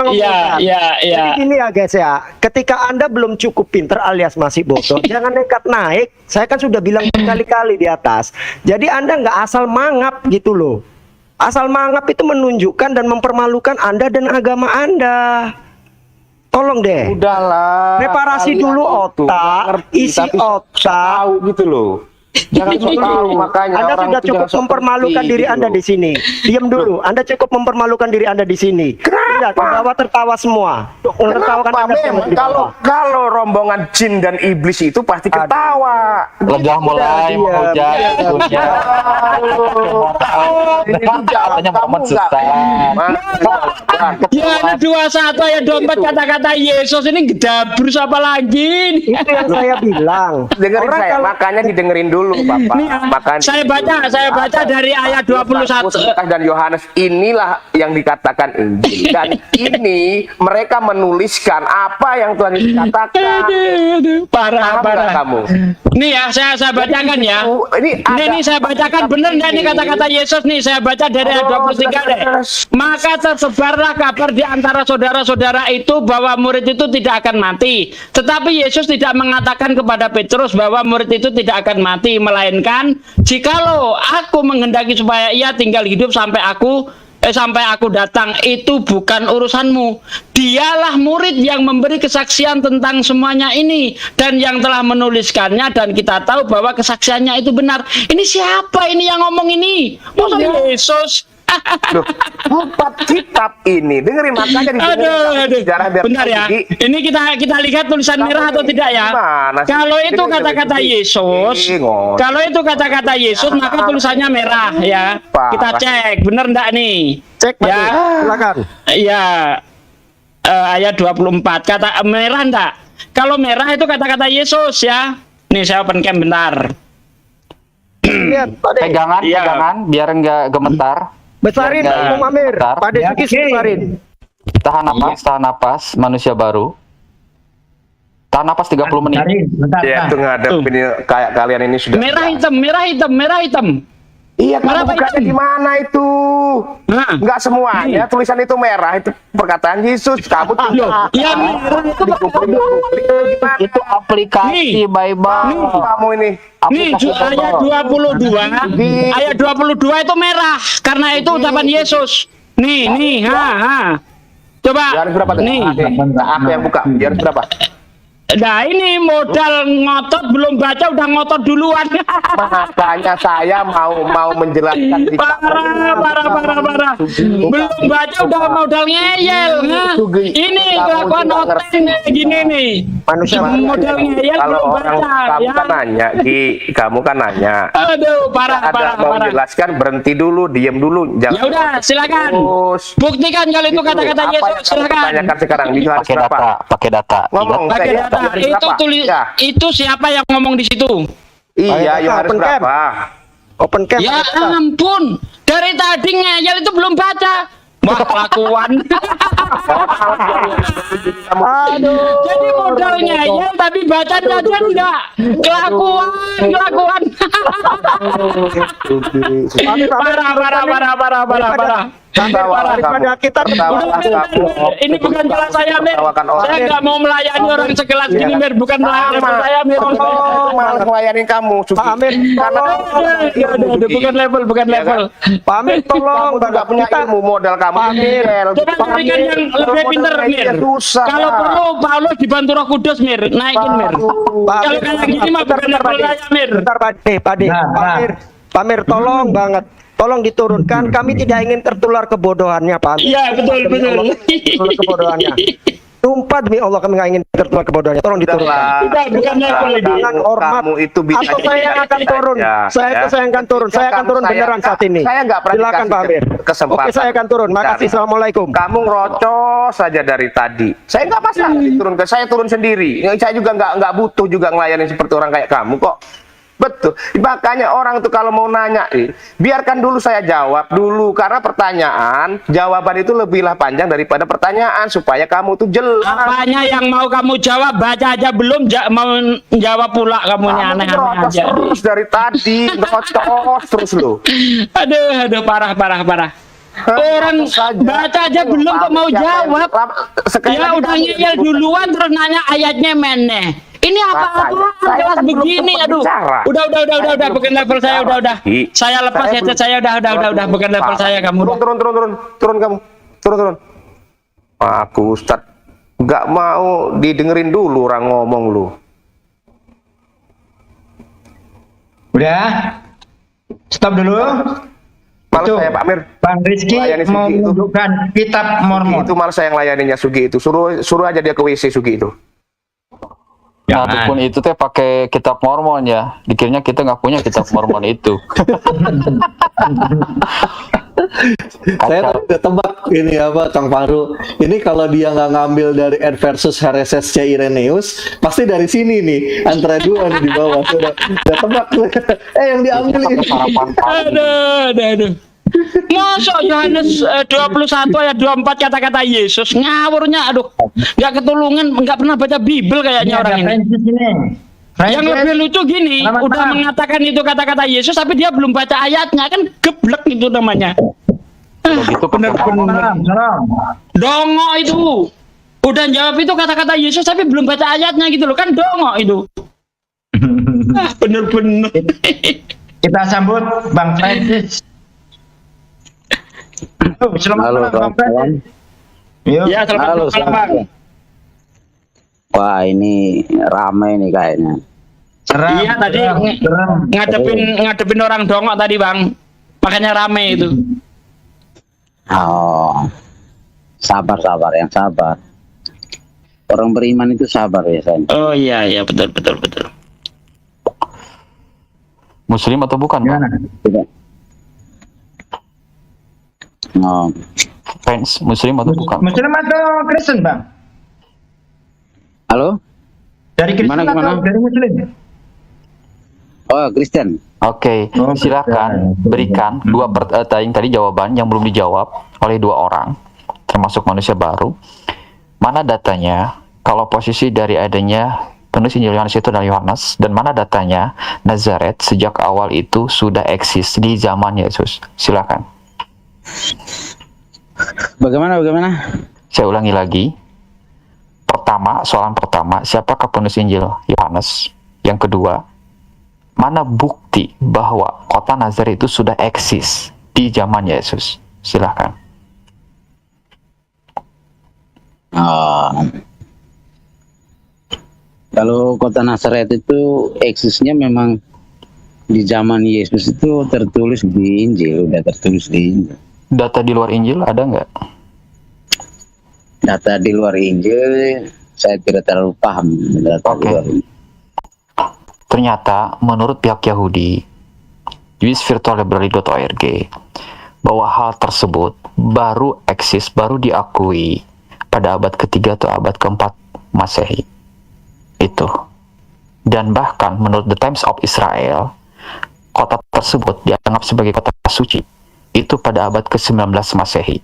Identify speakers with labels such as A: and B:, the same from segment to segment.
A: Iya.
B: Jadi gini ya guys ya, ketika Anda belum cukup pinter alias masih bodoh, jangan nekat naik. Saya kan sudah bilang berkali-kali di atas. Jadi Anda nggak asal mangap gitu loh. Asal mangap itu menunjukkan dan mempermalukan Anda dan agama Anda. Tolong deh.
C: Udahlah.
B: Reparasi dulu otak, isi otak.
C: Tahu gitu loh. Jangan sok tahu, makanya
B: Anda
C: orang
B: sudah
C: itu
B: cukup
C: jangan sok
B: mempermalukan
C: ngerti
B: diri
C: gitu
B: Anda
C: loh.
B: di sini. Diam dulu. Anda cukup mempermalukan diri Anda di sini. Lihat, ke bawah tertawa semua. Tertawakan
C: Kenapa
B: Anda semua
C: memang
B: di bawah.
C: kalau rombongan jin dan iblis itu pasti ketawa.
A: Udah mulai
B: Iya,
A: menghujat
B: iya.
A: ibunya. Katanya Muhammad susah.
D: Ya ada 21 ayat 24 kata-kata Yesus ini gedabur apa lagi?
B: Itu yang saya bilang.
C: Dengerin
B: Orang
C: saya,
B: kalau
C: makanya didengerin dulu Bapak.
D: Nih,
C: Makanya
D: saya baca dari ayat 21.
C: Lukas dan Yohanes inilah yang dikatakan Injil, dan ini mereka menuliskan apa yang Tuhan Yesus katakan.
D: Parah,
C: Paham nggak
D: parah.
C: kamu?
D: Nih ya, saya bacakan ya. Ini saya bacakan bener nggak nih kata-kata Yesus nih, saya baca dari ayat 23 deh. Maka tersebarlah kabar di antara saudara-saudara itu bahwa murid itu tidak akan mati. Tetapi Yesus tidak mengatakan kepada Petrus bahwa murid itu tidak akan mati, melainkan jikalau aku menghendaki supaya ia tinggal hidup sampai aku datang, itu bukan urusanmu. Dialah murid yang memberi kesaksian tentang semuanya ini dan yang telah menuliskannya, dan kita tahu bahwa kesaksiannya itu benar. Ini siapa ini yang ngomong ini? Masa Yesus?
C: Loh, 4 kitab ini dengerin, makanya
D: Aduh.
C: sejarah biar
D: Bentar ya.
C: jadi.
D: Ini kita lihat tulisan
C: Kamu
D: merah atau
C: ini
D: tidak ya?
C: gimana sih?
D: Kalau itu
C: Ini
D: kata-kata
C: lebih
D: Yesus,
C: bingung.
D: kalau itu kata-kata Yesus, maka tulisannya merah ya.
C: Parah.
D: Kita cek, bener enggak nih?
B: cek Pak.
D: Ya.
B: Silakan.
D: Ya, ayat 24 kata merah enggak? Kalau merah itu kata-kata Yesus ya. Nih saya open cam bentar.
B: Lihat, Pak De.
A: Pegangan,
D: Iya.
A: pegangan, biar nggak gemetar.
B: Besarin
A: Ya,
B: Om Amir.
A: bentar.
B: Pak De Sukis besarin.
A: Tahan napas, manusia baru. Tahan napas 30 menit.
E: Bentar,
C: Ya itu ngadep
D: Tuh.
C: ini kayak kalian ini sudah.
D: Merah hitam.
C: Iya,
D: Merah
C: kamu
D: apa
C: bukannya
D: hitam?
C: di mana itu?
D: Nah.
C: Enggak semuanya tulisan itu merah, itu perkataan Yesus. Kamu
D: Loh, yang merah itu
C: gimana?
A: Itu aplikasi
D: Nih.
A: Bible.
C: Kamu ini.
D: nih ayat 22. Ayat 22 itu merah karena itu ucapan Yesus. Nih, Coba.
C: Di harus berapa?
D: Nih.
C: Aku yang buka. Di harus berapa?
D: Nah, ini modal ngotot belum baca udah ngotot duluan.
C: Makanya saya mau menjelaskan di
D: Parah. Belum baca udah modal ngeyel. Nah, ini kelakuan oteng gini nih.
B: Manusia
D: Modal ngeyel
C: kalau
D: belum
C: orang
D: baca
C: kamu
D: ya.
C: kan nanya, kamu kan nanya.
D: Aduh, parah.
C: Ada mau menjelaskan, berhenti dulu, diam dulu,
D: Ya
C: jangan
D: udah, silakan.
C: terus.
D: Buktikan kalau itu
C: Gitu.
D: kata-kata
C: Apa
D: Yesus,
C: yang kamu
D: silakan.
C: tanyakan sekarang di harus
A: Pakai
C: berapa?
A: data, pakai data.
C: Ngomong
D: Pakai
C: saya
D: data.
C: harus
D: Itu
C: berapa? Ya.
D: itu siapa yang ngomong di situ?
C: Iya,
B: Pakai
C: ya harus
B: open cam.
C: berapa?
B: Open cam.
D: Ya ampun, dari tadi ngeyel itu belum baca. Wah, kelakuan.
B: Aduh.
D: Jadi modal ngeyel tapi baca enggak. Kelakuan. Parah.
B: Daripada kita
D: Ini bukan kelas saya, Mir.
C: Tertawakan orang.
D: Saya nggak mau melayani orang sekelas gini, Mir. Bukan melayani saya, Mir.
C: malah melayani kamu, Sugi.
B: Pak Amir, tolong.
D: Aduh, bukan level.
B: Pak Amir, tolong.
C: Kamu juga punya
B: Kita-
C: ilmu, modal kamu.
B: Pak Amir.
D: Coba carikan yang lebih pinter, Mir.
C: Susah.
D: Kalau perlu Paulus dibantu Roh Kudus, Mir. Naikin, Mir.
B: Pak
D: Kalau
B: Amir,
D: kayak gini mah bukan level saya, Mir.
B: Bentar, Pak De. Pak Amir, tolong banget. Tolong diturunkan. Kami tidak ingin tertular kebodohannya, Pak Amir.
D: Iya, betul.
B: Tertular kebodohannya. Sumpah demi Allah kami nggak ingin tertular kebodohannya. Tolong diturunkan.
D: Bukan level ini.
B: Dengan hormat.
C: Kamu itu bisa
B: Atau saya yang akan turun. Saya akan turun. Saya akan turun beneran saat ini.
C: Saya nggak pernah
B: Silakan
C: dikasih
B: Pak Amir.
C: kesempatan.
B: Oke, saya akan turun. Makasih. Assalamualaikum.
C: Kamu ngerocos saja dari tadi. Saya nggak masalah diturunkan. Saya turun sendiri. Saya juga nggak butuh juga ngelayanin seperti orang kayak kamu kok. Betul. Makanya orang itu kalau mau nanya, biarkan dulu saya jawab dulu, karena pertanyaan, jawaban itu lebihlah panjang daripada pertanyaan, supaya kamu tuh jelas.
D: Apanya yang mau kamu jawab, baca aja belum mau jawab pula kamu ini
C: Kamu
D: aneh-aneh
C: ngerocos
D: aja.
C: terus dari tadi, ngerocos terus lo.
D: Aduh, parah. Orang
C: saja.
D: baca aja belum kok mau jawab.
C: Sekali
D: Ya
C: lagi
D: udah
C: kamu
D: ngeyel
C: disebut.
D: duluan terus nanya ayatnya meneh. Ini apa-apa
C: Saya
D: kelas
C: kan belum
D: begini,
C: sempat
D: aduh.
C: bicara.
D: Udah, bukan level saya, udah. Saya lepas
C: Saya
D: headset
C: belum-
D: saya, udah, bukan level saya kamu.
C: Turun kamu. Turun. Aku Ustad nggak mau didengerin dulu orang ngomong lu.
E: Udah, stop dulu.
C: Malah
E: Itu,
C: saya Pak Mir.
E: Bang Rizky
C: Melayani
E: mau
C: Sugi itu.
E: menunjukkan kitab
C: Sugi
E: Mormon.
C: itu malah saya yang layaninya Sugi itu. Suruh aja dia ke WC Sugi itu.
A: Nah,
E: Jangan.
A: pun itu teh pakai kitab Mormon ya. Dikiranya kita nggak punya kitab Mormon itu.
F: Saya tadi udah tebak ini apa Kang Faru. Ini kalau dia nggak ngambil dari Ed versus Heresesnya Irenaeus, pasti dari sini nih antara dua nih di bawah. Udah tebak. Yang diambil ini.
A: Sarapan pagi.
D: Aduh. Masa Yohanes 21 ayat 24 kata-kata Yesus ngawurnya, aduh. Nggak ketulungan, nggak pernah baca Bible kayaknya orang ini.
E: Francis ini.
D: Yang lebih lucu gini,
E: Selamat
D: udah
E: malam.
D: mengatakan itu kata-kata Yesus, tapi dia belum baca ayatnya, kan geblek itu namanya.
A: Udah gitu pakai Mormon.
E: Salam.
D: Dongo itu. Udah jawab itu kata-kata Yesus, tapi belum baca ayatnya gitu loh, kan dongo itu. Bener-bener.
E: Kita sambut Bang Francis. Selamat
G: Halo,
E: malam Bang Francis. Yuk.
D: Ya, selamat
G: Halo,
D: malam, Bang.
G: Wah, ini ramai nih kayaknya.
E: Serem,
D: Iya, tadi
E: serem.
D: ngadepin orang dongok tadi, Bang. Makanya rame itu.
G: Oh, sabar yang sabar. Orang beriman itu sabar biasanya.
D: Oh iya, betul.
A: Muslim atau bukan, Bang?
E: Gimana?
G: Tidak. Oh,
A: Fans Muslim atau bukan?
E: Muslim atau Kristen Bang?
G: halo?
E: Dari Kristen
G: Gimana?
E: atau dari Muslim?
G: Oh, Kristen.
A: Oke,
E: Oh,
A: silakan
E: betul.
A: berikan tadi jawaban yang belum dijawab oleh dua orang, termasuk manusia baru. Mana datanya kalau posisi dari adanya penulis Injil Yohanes itu adalah Yohanes, dan mana datanya Nazaret sejak awal itu sudah eksis di zaman Yesus? Silakan.
G: Bagaimana?
A: Saya ulangi lagi. Soalan pertama, siapakah penulis Injil Yohanes? Yang kedua, mana bukti bahwa kota Nazaret itu sudah eksis di zaman Yesus? Silahkan.
G: Oh. Kalau kota Nazaret itu eksisnya memang di zaman Yesus itu tertulis di Injil, udah tertulis di Injil.
A: Data di luar Injil ada nggak?
G: Data di luar Injil saya tidak terlalu paham data di
A: Oke.
G: luar Injil.
A: Ternyata menurut pihak Yahudi, jewisvirtuallibrary.org, bahwa hal tersebut baru eksis, baru diakui pada abad ketiga atau abad keempat Masehi. Itu. Dan bahkan menurut The Times of Israel, kota tersebut dianggap sebagai kota suci itu pada abad ke-19 Masehi.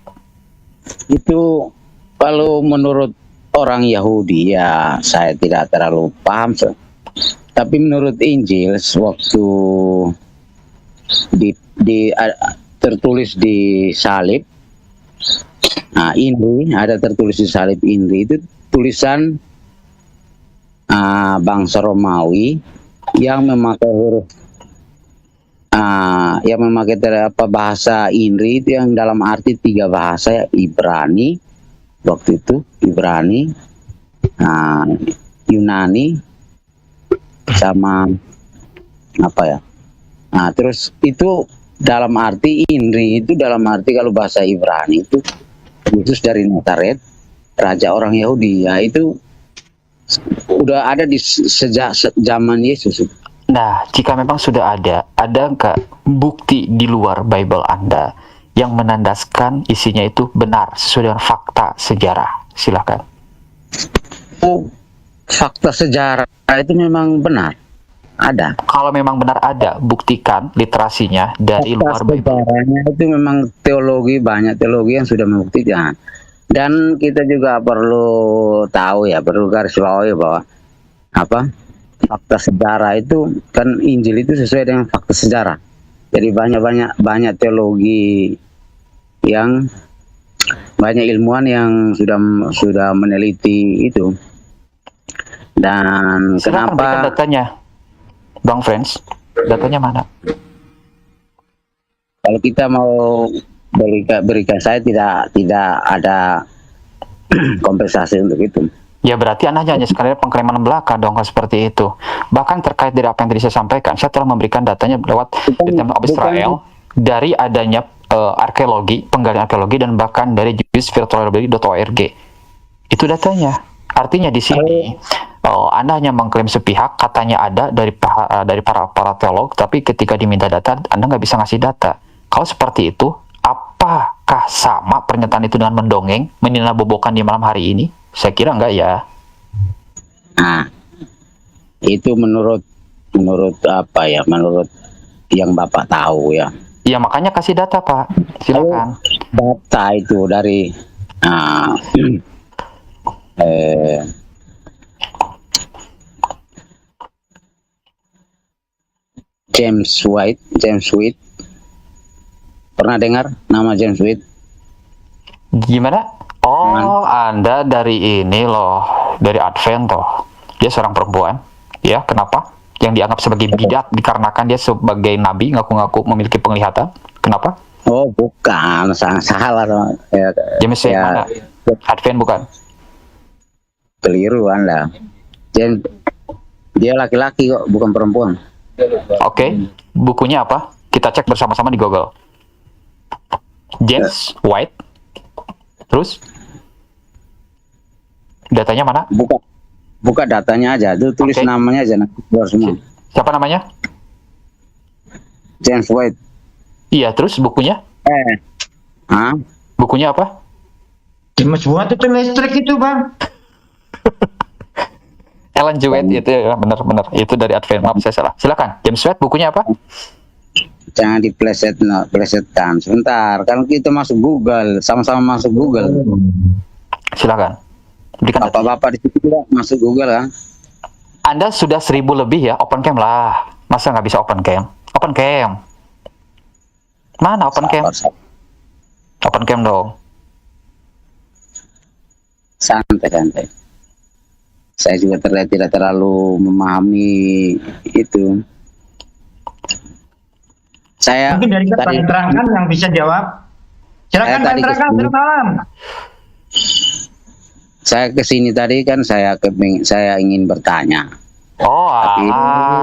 G: Itu kalau menurut orang Yahudi ya saya tidak terlalu paham. Tapi menurut Injil waktu tertulis di salib, nah ini ada tertulis di salib ini itu tulisan bangsa Romawi yang memakai huruf yang memakai bahasa Inri itu yang dalam arti tiga bahasa ya, Ibrani waktu itu Ibrani, Yunani sama apa ya. Nah, terus itu dalam arti Inri itu dalam arti kalau bahasa Ibrani itu khusus dari Nazaret, raja orang Yahudi ya, itu udah ada di sejak zaman Yesus.
A: Nah, jika memang sudah ada nggak bukti di luar Bible Anda yang menandaskan isinya itu benar sesuai dengan fakta sejarah? Silakan.
G: Oh, fakta sejarah itu memang benar. Ada.
A: Kalau memang benar ada, buktikan literasinya dari luar
G: Fakta
A: Bible.
G: sejarahnya itu memang banyak teologi yang sudah membuktikan. Dan kita juga perlu tahu ya, perlu garis bawahi bahwa fakta sejarah itu kan Injil itu sesuai dengan fakta sejarah. Jadi banyak teologi yang banyak ilmuwan yang sudah meneliti itu. Dan
A: Silakan berikan
G: kenapa
A: datanya, Bang Friends. Datanya mana?
G: kalau kita mau berikan saya tidak ada kompensasi untuk itu.
A: Ya berarti Anda hanya sekadar pengklaman belaka dong kalau seperti itu. Bahkan terkait dari apa yang tadi saya sampaikan, saya telah memberikan datanya lewat Department of Israel dari adanya arkeologi, penggalian arkeologi, dan bahkan dari jewishvirtuallibrary.org. Itu datanya. Artinya di sini Anda hanya mengklaim sepihak, katanya ada dari para teolog, tapi ketika diminta data, Anda nggak bisa ngasih data. Kalau seperti itu, apakah sama pernyataan itu dengan mendongeng, meninabobokan di malam hari ini? Saya kira enggak ya.
G: Nah, itu menurut apa ya? Menurut yang Bapak tahu ya.
A: Ya makanya kasih data Pak, silakan.
G: Data itu dari James White. Pernah dengar nama James White?
A: Gimana? Oh, Anda dari ini loh, dari Advent toh. Dia seorang perempuan, ya kenapa? Yang dianggap sebagai bidat dikarenakan dia sebagai nabi, ngaku-ngaku memiliki penglihatan. Kenapa?
G: Oh, bukan, salah.
A: James White mana? Advent bukan?
G: Keliru Anda. Dia laki-laki kok, bukan perempuan.
A: Oke, bukunya apa? Kita cek bersama-sama di Google. James White. Terus? Datanya mana?
G: Buka datanya aja, itu tulis namanya aja nanti keluar semua.
A: Siapa namanya?
G: James White.
A: Iya, terus bukunya? Bukunya apa?
E: James White itu listrik itu, Bang.
A: Ellen G. White itu ya, benar. Itu dari Advent. Maaf saya salah. Silakan. James White bukunya apa?
G: Jangan diplesetkan. Sebentar, kan kita masuk Google, sama-sama masuk Google.
A: Silakan. Berikan data.
G: Bapak di situ juga masuk Google kan?
A: Anda sudah 1000 lebih ya, open cam lah. Masa nggak bisa open cam? Open cam. Mana open cam? Open cam dong.
G: Santai. Saya juga terlihat tidak terlalu memahami itu. Saya
E: mungkin dari
G: tadi
E: terangkan yang bisa jawab. Silakan terangkan, selamat malam.
G: Saya kesini tadi kan saya ingin bertanya.
A: Oh,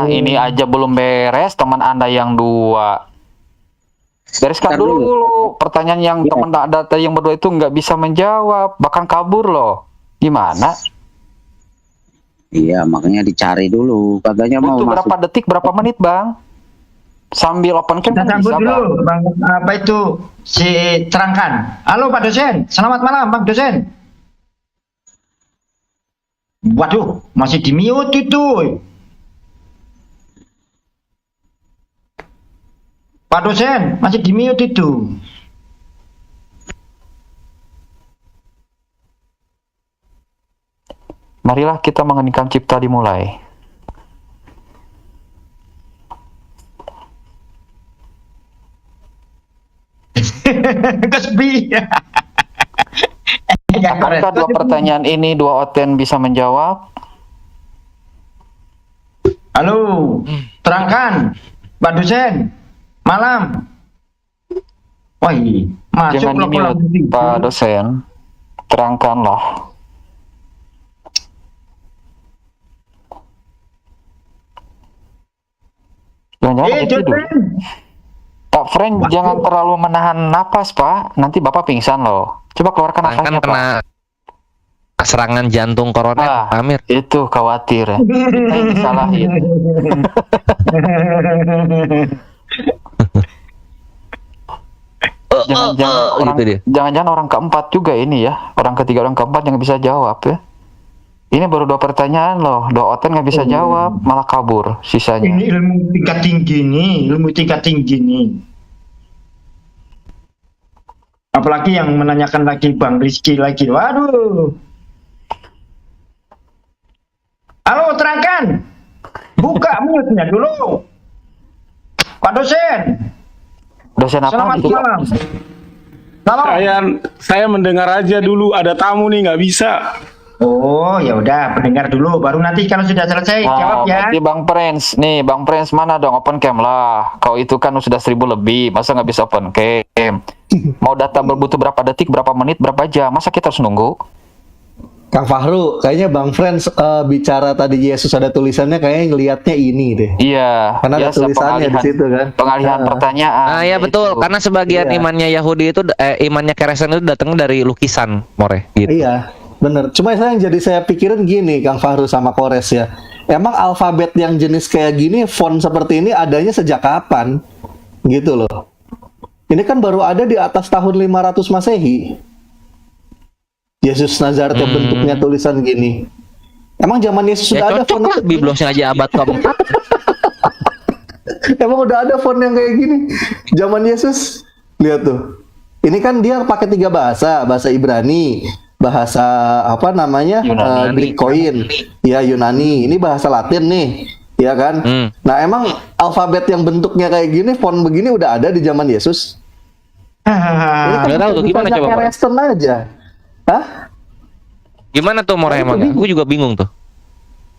A: ini aja belum beres teman Anda yang dua. Bereskan dulu. Pertanyaan yang teman data yang berdua itu nggak bisa menjawab, bahkan kabur loh. Gimana?
G: Iya, makanya dicari dulu. Katanya mau
A: masuk. Berapa detik, berapa menit, Bang? Sambil open cam
E: kita sambut dulu, Bang. Apa itu si terangkan? Halo Pak dosen, selamat malam Bang dosen. Waduh, masih di mute itu. Pak dosen, masih di mute itu.
A: Marilah kita mengeningkan cipta dimulai.
E: Kesepi.
A: Apakah dua pertanyaan ini dua Oten bisa menjawab?
E: Halo, terangkan, Pak dosen. Malam. Wah, masuk.
A: Jangan di-mute, Pak dosen. Terangkanlah. Jangan-jangan tidur. Pak Friend, jangan terlalu menahan napas, Pak. Nanti Bapak pingsan loh. Coba keluarkan nafasnya, Pak.
H: Kena serangan jantung koroner, Amir.
A: Itu khawatir ya. Kita yang disalahin. Jangan-jangan orang keempat juga ini ya. Orang ketiga, orang keempat yang bisa jawab ya. Ini baru dua pertanyaan loh. Dua Oten nggak bisa jawab, malah kabur sisanya.
E: Ini ilmu tingkat tinggi nih. Apalagi yang menanyakan lagi Bang Rizky lagi. Waduh. Halo, terangkan. Buka mute-nya dulu. Pak dosen.
A: Dosen apa?
E: Selamat malam. Halo.
I: Saya mendengar aja dulu, ada tamu nih, nggak bisa.
E: Oh, ya udah, pendengar dulu. Baru nanti kalau sudah selesai jawab ya.
A: Berarti Bang Prince mana dong open cam lah. Kau itu kan sudah 1000 lebih, masa nggak bisa open cam? Mau data butuh berapa detik, berapa menit, berapa jam? Masa kita harus nunggu?
F: Kang Fahru, kayaknya Bang Friends bicara tadi Yesus ada tulisannya, kayaknya ngelihatnya ini deh.
A: Iya.
F: Karena ada tulisannya di situ kan.
A: Pengalihan pertanyaan.
H: Ah ya betul, karena sebagian imannya Yahudi itu imannya Kristen itu datangnya dari lukisan, More, gitu.
F: Iya, bener. Cuma saya pikirin gini, Kang Fahru sama Kores ya. Emang alfabet yang jenis kayak gini, font seperti ini adanya sejak kapan? Gitu loh. Ini kan baru ada di atas tahun 500 Masehi. Yesus Nazaret yang bentuknya tulisan gini. Emang zaman Yesus sudah ada font?
H: Biblosnya aja abad keempat.
F: Emang udah ada font yang kayak gini? Zaman Yesus, lihat tuh. Ini kan dia pakai 3 bahasa, bahasa Ibrani, bahasa apa namanya, Greek Koine, ya Yunani. Ini bahasa Latin nih, ya kan? Nah emang alfabet yang bentuknya kayak gini, font begini udah ada di zaman Yesus? Ini kan
H: tahu tuh gimana coba?
F: Kristen aja. Hah?
H: Gimana tuh More emang? Aku juga bingung tuh.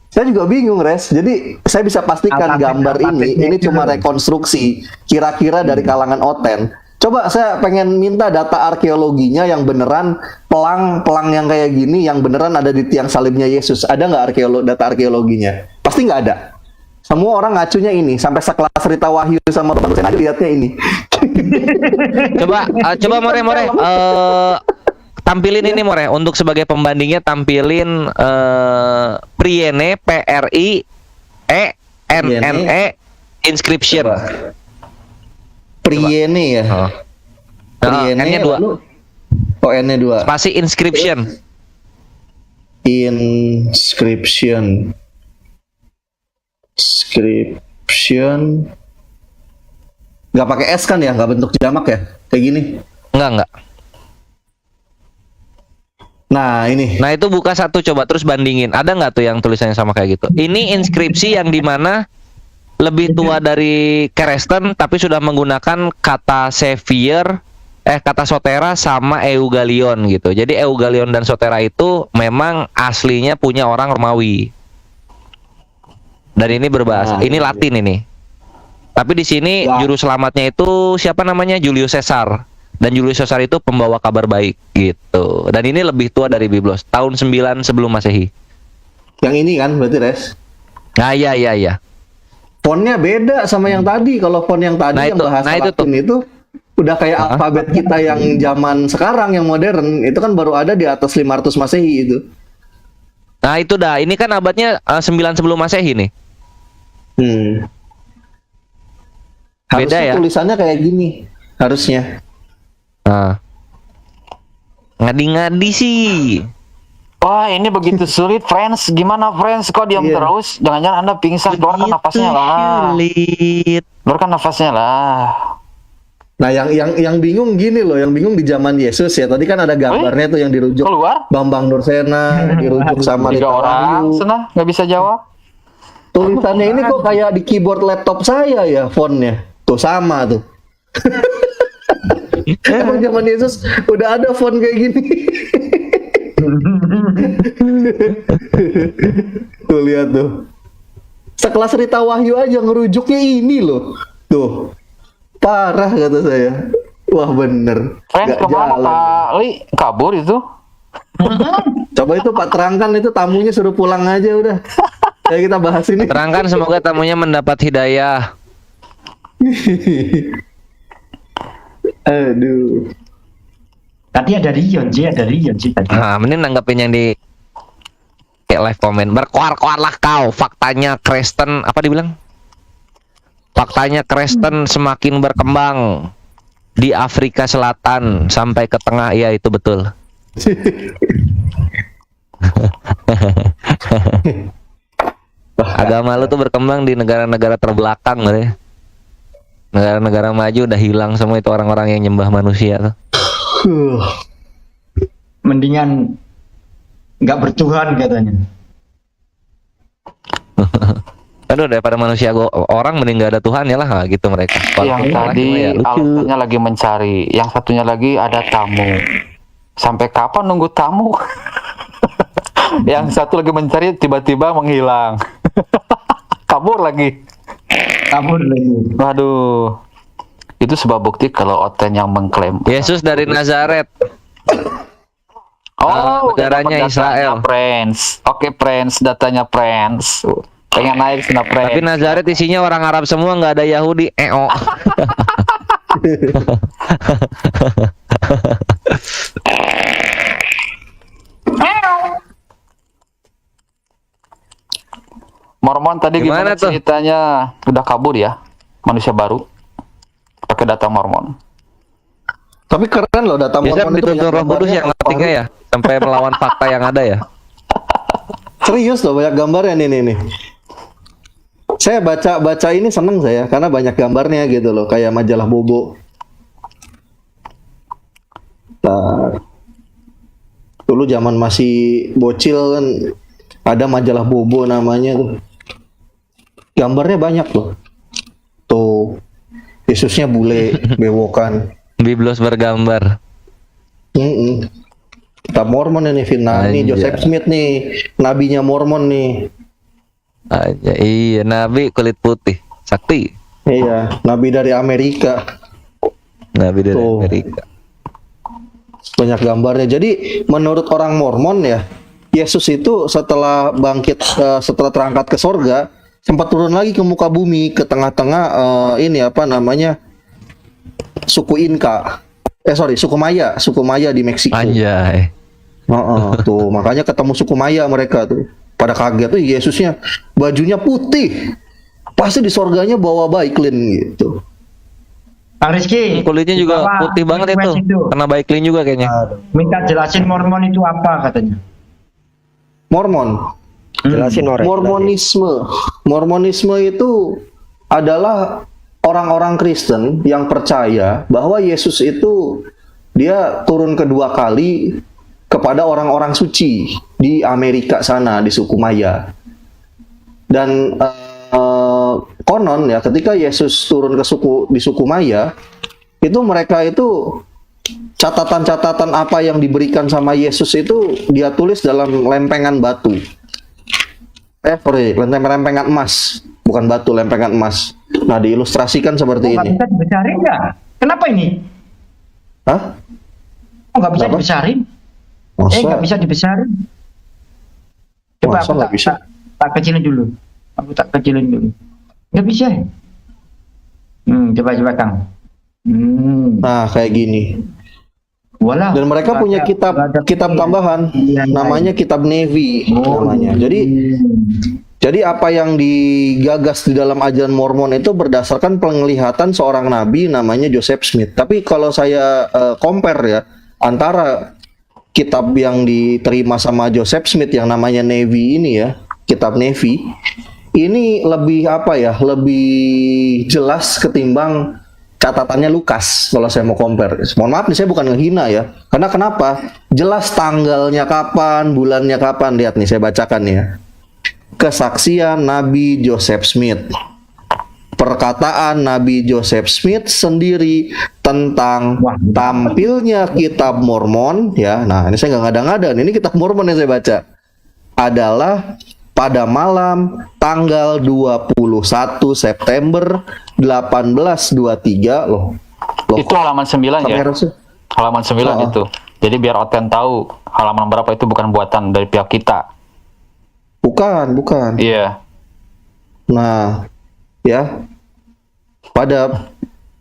F: Saya juga bingung, Res. Jadi saya bisa pastikan gambar ini cuma rekonstruksi kira-kira dari kalangan Oten. Coba saya pengen minta data arkeologinya yang beneran, pelang yang kayak gini yang beneran ada di tiang salibnya Yesus. Ada nggak data arkeologinya? Pasti nggak ada. Semua orang ngacunya ini, sampai sekelas Rita Wahyu sama Bapak Dosen aja lihatnya ini.
H: coba More, tampilin ini More, untuk sebagai pembandingnya tampilin Priene, PRIENNE inscription.
F: Priene ya. Priene
H: N-nya 2.
F: Oh, N-nya 2.
H: Spasi inscription.
F: Inscription. Nggak pakai S kan ya? Nggak bentuk jamak ya? Kayak gini?
H: Enggak.
F: Nah ini.
H: Nah itu buka satu, coba terus bandingin. Ada nggak tuh yang tulisannya sama kayak gitu? Ini inskripsi yang dimana lebih tua dari Kristen, tapi sudah menggunakan kata Sevier, kata Sotera sama Eugalion gitu. Jadi Eugalion dan Sotera itu memang aslinya punya orang Romawi. Dan ini berbahasa, ini Latin ini. Tapi di sini juru selamatnya itu siapa namanya? Julius Caesar. Dan Julius Caesar itu pembawa kabar baik gitu. Dan ini lebih tua dari Biblos, tahun 9 sebelum Masehi.
F: Yang ini kan berarti, Res?
H: Nah, iya.
F: Fontnya beda sama yang tadi. Kalau font yang tadi yang bahasa Latin itu udah kayak alfabet kita yang zaman sekarang yang modern. Itu kan baru ada di atas 500 Masehi itu.
H: Nah, itu dah. Ini kan abadnya 9 sebelum Masehi nih. Beda
F: harusnya
H: ya.
F: Tulisannya kayak gini. Harusnya.
H: Nah. Ngadi-ngadi sih.
A: Wah, ini begitu sulit, Friends. Gimana, Friends? Kok diam terus? Jangan-jangan Anda pingsan, keluarkan nafasnya lah. Keluarkan nafasnya lah.
F: Nah, yang bingung gini loh, yang bingung di zaman Yesus ya. Tadi kan ada gambarnya tuh yang dirujuk
A: keluar
F: Bambang Nursena, dirujuk sama
A: 3 orang, senang nggak bisa jawab.
F: Tulisannya ini kok kayak di keyboard laptop saya ya, fontnya. Tuh sama tuh. Emang zaman Yesus udah ada font kayak gini. Tuh lihat tuh. Sekelas Rita Wahyu aja ngerujuknya ini loh. Tuh. Parah kata saya. Wah bener.
A: Friends kemana Pak Li? Kabur itu?
F: Coba itu Pak terangkan, itu tamunya suruh pulang aja udah. Ya kita bahas ini.
H: Terangkan semoga tamunya mendapat hidayah.
F: Aduh.
E: Tadi ada Rion sih tadi.
H: Nah, mending nanggepin yang di kayak live comment. Berkoar-koarlah kau. Faktanya Kristen apa dibilang? Faktanya Kristen semakin berkembang di Afrika Selatan sampai ke tengah. Iya itu betul. Agama lu tuh berkembang di negara-negara terbelakang, ya. Negara-negara maju udah hilang semua itu orang-orang yang nyembah manusia tuh.
E: Mendingan nggak bertuhan katanya.
H: Aduh, daripada manusia orang mending gak ada Tuhan ya lah, nah, gitu mereka.
A: Yang tadi alasannya lagi mencari, yang satunya lagi ada tamu. Sampai kapan nunggu tamu? Yang satu lagi mencari tiba-tiba menghilang. Kabur lagi. Waduh. Itu sebuah bukti kalau Oten yang mengklaim
H: Yesus dari Nazaret. Negaranya Israel.
A: Friends. Oke, Friends, datanya Friends. Pengen naik sana Friends.
H: Tapi Nazaret isinya orang Arab semua, nggak ada Yahudi.
A: Mormon tadi gimana
H: tuh
A: ceritanya? Udah kabur ya, manusia baru pakai data Mormon.
F: Tapi keren loh data
H: Biasa
F: Mormon itu.
H: dituntun Roh Kudus yang ketiga ya, sampai melawan fakta yang ada ya.
F: Serius loh, banyak gambarnya nih. Saya baca ini seneng saya karena banyak gambarnya gitu loh, kayak majalah Bobo. Nah, dulu zaman masih bocil kan ada majalah Bobo namanya tuh. Gambarnya banyak loh. Tuh, Yesusnya bule, bewokan.
H: Biblos bergambar.
F: Kitab Mormon ini, Nah, ini Joseph Smith nih, nabinya Mormon nih.
H: Aja, iya, nabi kulit putih, sakti.
F: Iya, nabi dari Amerika.
H: Nabi dari Amerika.
F: Banyak gambarnya. Jadi menurut orang Mormon ya, Yesus itu setelah bangkit, setelah terangkat ke sorga, sempat turun lagi ke muka bumi, ke tengah-tengah ini apa namanya, suku Inka. Suku Maya di Meksiko.
H: Anjay.
F: Tuh makanya ketemu suku Maya mereka tuh. Pada kaget tuh Yesusnya bajunya putih. Pasti di sorganya bawa baiklin gitu.
E: Kang Rizky,
H: kulitnya juga putih banget itu. Kena baiklin juga kayaknya.
E: Minta jelasin Mormon itu apa katanya.
F: Mormon.
B: Jelasin
F: Mormonisme itu adalah orang-orang Kristen yang percaya bahwa Yesus itu dia turun kedua kali kepada orang-orang suci di Amerika sana, di suku Maya. Dan konon ya, ketika Yesus turun di suku Maya, itu mereka itu catatan-catatan apa yang diberikan sama Yesus itu dia tulis dalam lempengan batu. Lempengan emas, bukan batu, lempengan emas. Nah, diilustrasikan seperti ini.
E: Nggak bisa dibesarin nggak? Kenapa ini?
F: Hah?
E: Nggak bisa dibesarin? Nggak bisa dibesarin. Coba aku tak kecilin dulu. Nggak bisa. Coba Kang.
F: Nah, kayak gini.
E: Walah,
F: dan mereka punya kitab tambahan, namanya kitab Nevi namanya. Jadi apa yang digagas di dalam ajaran Mormon itu berdasarkan penglihatan seorang nabi namanya Joseph Smith. Tapi kalau saya compare ya antara kitab yang diterima sama Joseph Smith yang namanya Nevi ini ya, kitab Nevi ini lebih lebih jelas ketimbang catatannya Lukas. Kalau saya mau compare, mohon maaf nih, saya bukan ngehina ya, karena kenapa? Jelas tanggalnya kapan, bulannya kapan. Lihat nih, saya bacakan ya. Kesaksian Nabi Joseph Smith, perkataan Nabi Joseph Smith sendiri tentang tampilnya kitab Mormon ya. Nah, ini saya nggak ngada-ngada, ini kitab Mormon yang saya baca, adalah pada malam tanggal 21 September 1823 loh.
A: Itu halaman 9 ya? Halaman 9 itu. Jadi biar Oten tahu halaman berapa itu bukan buatan dari pihak kita.
F: Bukan.
A: Iya.
F: Nah, ya. Pada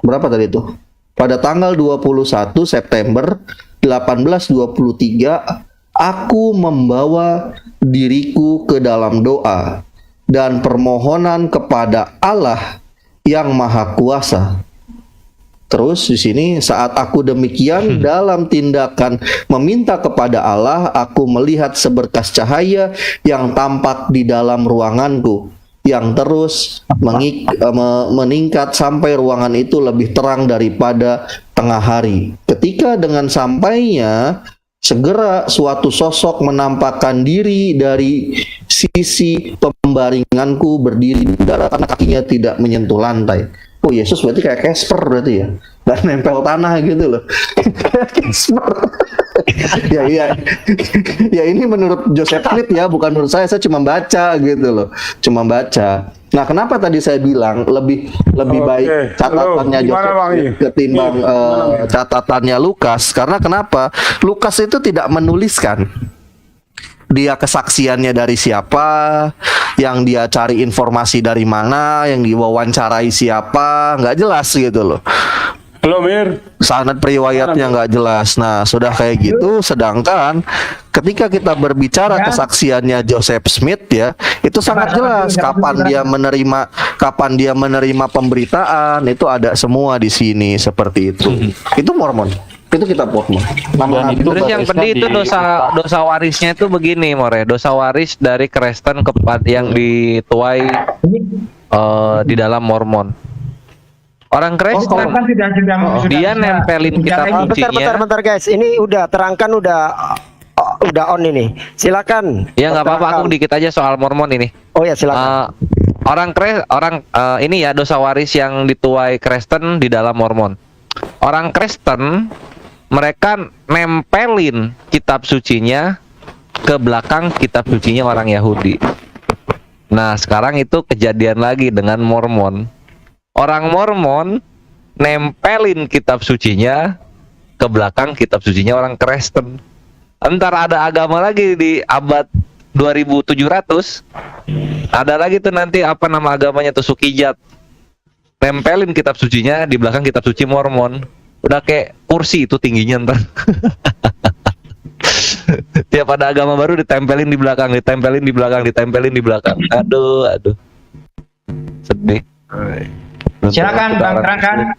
F: berapa tadi itu? Pada tanggal 21 September 1823 aku membawa diriku ke dalam doa dan permohonan kepada Allah yang Maha Kuasa. Terus di sini, saat aku demikian dalam tindakan meminta kepada Allah, aku melihat seberkas cahaya yang tampak di dalam ruanganku, yang terus meningkat sampai ruangan itu lebih terang daripada tengah hari. Ketika dengan sampainya, segera suatu sosok menampakkan diri dari sisi pembaringanku berdiri di udara karena kakinya tidak menyentuh lantai. Oh, Yesus berarti kayak Casper berarti ya, nggak nempel tanah gitu loh. Kayak Casper. ya ini menurut Joseph Smith ya, bukan menurut saya cuma baca gitu loh, cuma baca. Nah, kenapa tadi saya bilang lebih baik catatannya Joseph Smith ketimbang catatannya Lukas? Karena kenapa? Lukas itu tidak menuliskan dia kesaksiannya dari siapa, yang dia cari informasi dari mana, yang diwawancarai siapa, nggak jelas gitu loh.
I: Halo Mir.
F: Sanad periwayatnya nggak jelas. Nah, sudah kayak gitu, sedangkan ketika kita berbicara kesaksiannya Joseph Smith ya, itu sangat jelas kapan dia menerima pemberitaan, itu ada semua di sini seperti itu. Itu Mormon. Itu kitab Mormon.
H: Terus yang pedih itu dosa warisnya itu begini, More. Dosa waris dari Kristen yang dituai di dalam Mormon. Orang Kristen dia nempelin kitab sucinya.
B: Bentar guys, ini udah terangkan, udah on ini. Silakan.
H: Ya nggak apa-apa, aku dikit aja soal Mormon ini.
B: Oh ya silakan.
H: Ini ya dosa waris yang dituai Kristen di dalam Mormon. Orang Kristen mereka nempelin kitab sucinya ke belakang kitab sucinya orang Yahudi. Nah, sekarang itu kejadian lagi dengan Mormon. Orang Mormon nempelin kitab sucinya ke belakang kitab sucinya orang Kristen. Entar ada agama lagi di abad 2700. Ada lagi tuh nanti apa nama agamanya tuh, Sukijat. Nempelin kitab sucinya di belakang kitab suci Mormon. Udah kayak kursi itu tingginya ntar. Tiap ada agama baru ditempelin di belakang, ditempelin di belakang, ditempelin di belakang. Aduh. Sedih.
E: Silakan Bang terangkan.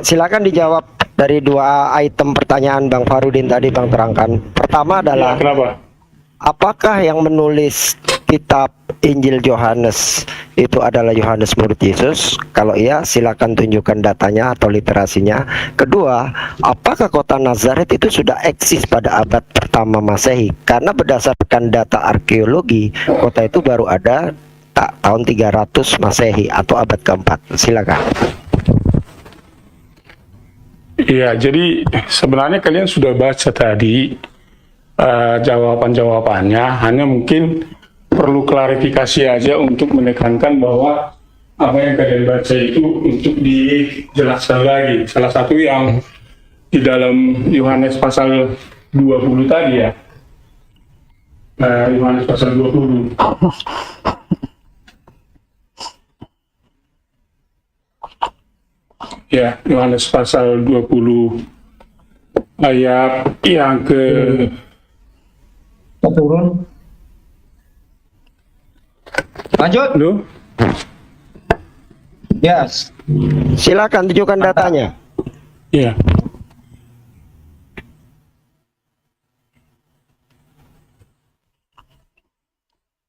B: Silakan dijawab dari dua item pertanyaan Bang Farudin tadi Bang terangkan. Pertama adalah
I: Kenapa?
B: apakah yang menulis kitab Injil Yohanes itu adalah Yohanes murid Yesus? Kalau iya, silakan tunjukkan datanya atau literasinya. Kedua, apakah kota Nazaret itu sudah eksis pada abad pertama Masehi? Karena berdasarkan data arkeologi, kota itu baru ada tahun 300 Masehi atau abad keempat. Silakan.
I: Iya, jadi sebenarnya kalian sudah baca tadi jawaban-jawabannya, hanya mungkin perlu klarifikasi aja untuk menekankan bahwa apa yang kalian baca itu untuk dijelaskan lagi. Salah satu yang di dalam Yohanes pasal 20 tadi ya. Yohanes pasal 20. Ya, Yohanes pasal 20 ayat yang ke
E: turun. Lanjut.
I: Loh?
E: Yes.
B: Silakan tunjukkan datanya.
I: Iya.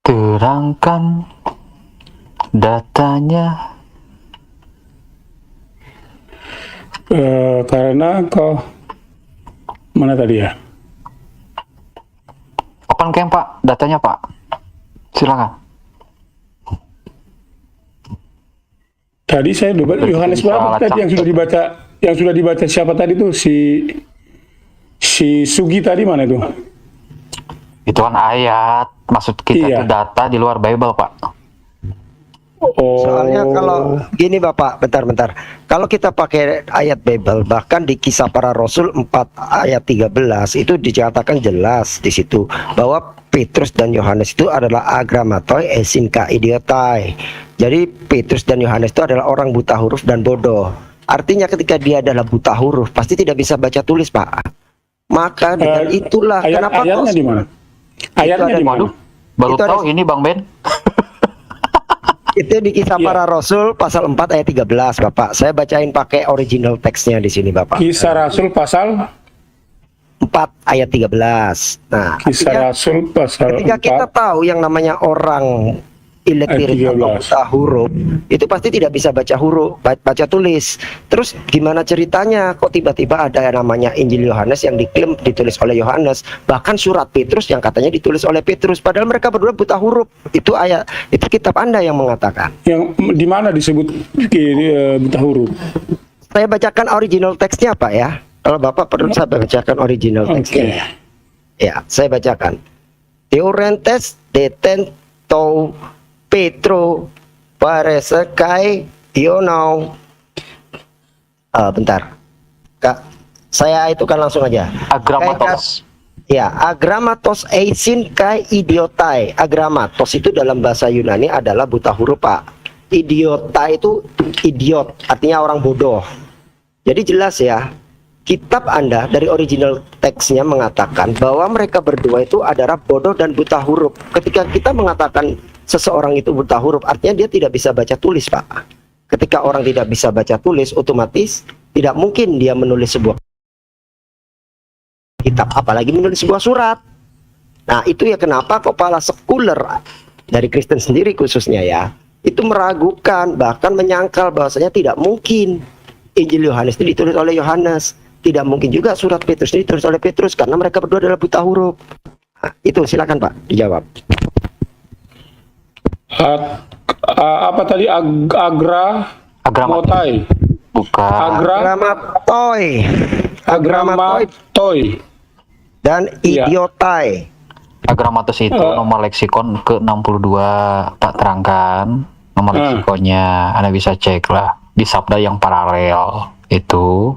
A: Terangkan datanya.
I: Karena kau mana tadi ya?
A: Open camp Pak, datanya Pak. Silakan.
I: Tadi saya lupa Yohanes berapa tadi yang sudah dibaca siapa tadi tuh si Sugi tadi mana itu?
A: Itu kan ayat, maksud kita itu data di luar Bible Pak.
I: Oh.
B: Soalnya kalau gini Bapak, bentar. Kalau kita pakai ayat Bible, bahkan di Kisah Para Rasul 4 ayat 13 itu dikatakan jelas di situ bahwa Petrus dan Yohanes itu adalah agramatoi esinka idiotai. Jadi Petrus dan Yohanes itu adalah orang buta huruf dan bodoh. Artinya ketika dia adalah buta huruf, pasti tidak bisa baca tulis Pak. Maka dengan itulah kenapa
I: ayatnya di mana? Ayatnya di mana?
A: Baru tahu ini Bang Ben.
B: Itu di Kisah Para Rasul pasal 4 ayat 13 Bapak. Saya bacain pakai original teksnya di sini Bapak.
I: Kisah Rasul pasal
B: 4 ayat 13. Nah,
I: Kisah Rasul pasal
B: ketika
I: 4.
B: kita tahu yang namanya orang illiterate
I: Ayat
B: atau
I: 13.
B: buta huruf, itu pasti tidak bisa baca huruf, baca tulis. Terus gimana ceritanya kok tiba-tiba ada yang namanya Injil Yohanes yang diklaim ditulis oleh Yohanes, bahkan surat Petrus yang katanya ditulis oleh Petrus, padahal mereka berdua buta huruf. Itu kitab Anda yang mengatakan.
I: Yang di mana disebut buta huruf?
B: Saya bacakan original teksnya Pak ya. Kalau Bapak perlu saya bacakan original teksnya. Ya, saya bacakan. Theorentes detento Petro paresekai Tionau. Bentar. Kak, saya itu kan langsung aja.
A: Agramatos.
B: Ya, agramatos eisin kai idiotai. Agramatos itu dalam bahasa Yunani adalah buta huruf, Pak. Idiotai itu idiot, artinya orang bodoh. Jadi jelas ya, kitab Anda dari original teksnya mengatakan bahwa mereka berdua itu adalah bodoh dan buta huruf. Ketika kita mengatakan seseorang itu buta huruf, artinya dia tidak bisa baca tulis, Pak. Ketika orang tidak bisa baca tulis, otomatis tidak mungkin dia menulis sebuah kitab, apalagi menulis sebuah surat. Nah, itu ya kenapa kepala sekuler dari Kristen sendiri khususnya ya, itu meragukan, bahkan menyangkal bahwasanya tidak mungkin Injil Yohanes itu ditulis oleh Yohanes. Tidak mungkin juga surat Petrus ini ditulis oleh Petrus karena mereka berdua adalah buta huruf. Nah, itu silakan Pak dijawab.
I: Apa tadi agramotai?
A: Bukan.
B: Agramatoi dan idiotai.
A: Agramatos itu nomor leksikon ke-62 Pak terangkan. Nomor leksikonnya Anda bisa cek lah di sabda yang paralel itu.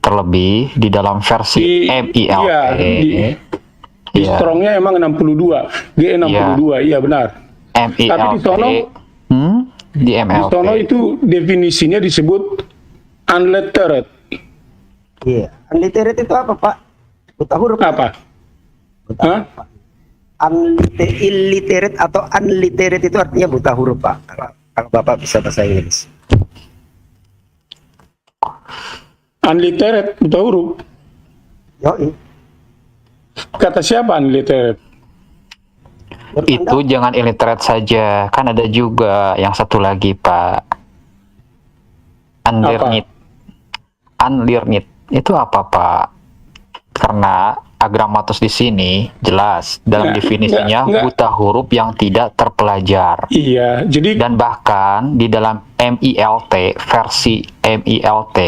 A: Terlebih di dalam versi MILT.
I: Di strongnya emang 62, G62, iya benar.
A: MILT.
I: Tapi di sono,
A: di MLT.
I: Di sono itu definisinya disebut unlettered.
B: Iya, unlettered itu apa Pak? Buta huruf.
I: Apa?
B: Illiterate atau unliterate itu artinya buta huruf Pak. Kalau Bapak bisa bahasa Inggris.
I: Unliterate, buta huruf.
B: Yoi.
I: Kata siapa unliterate?
A: Itu jangan illiterate saja, kan ada juga yang satu lagi Pak. Unlearned. Itu apa Pak? Karena agramatos di sini jelas dalam definisinya buta huruf yang tidak terpelajar.
I: Iya, jadi
A: dan bahkan di dalam MILT versi MILT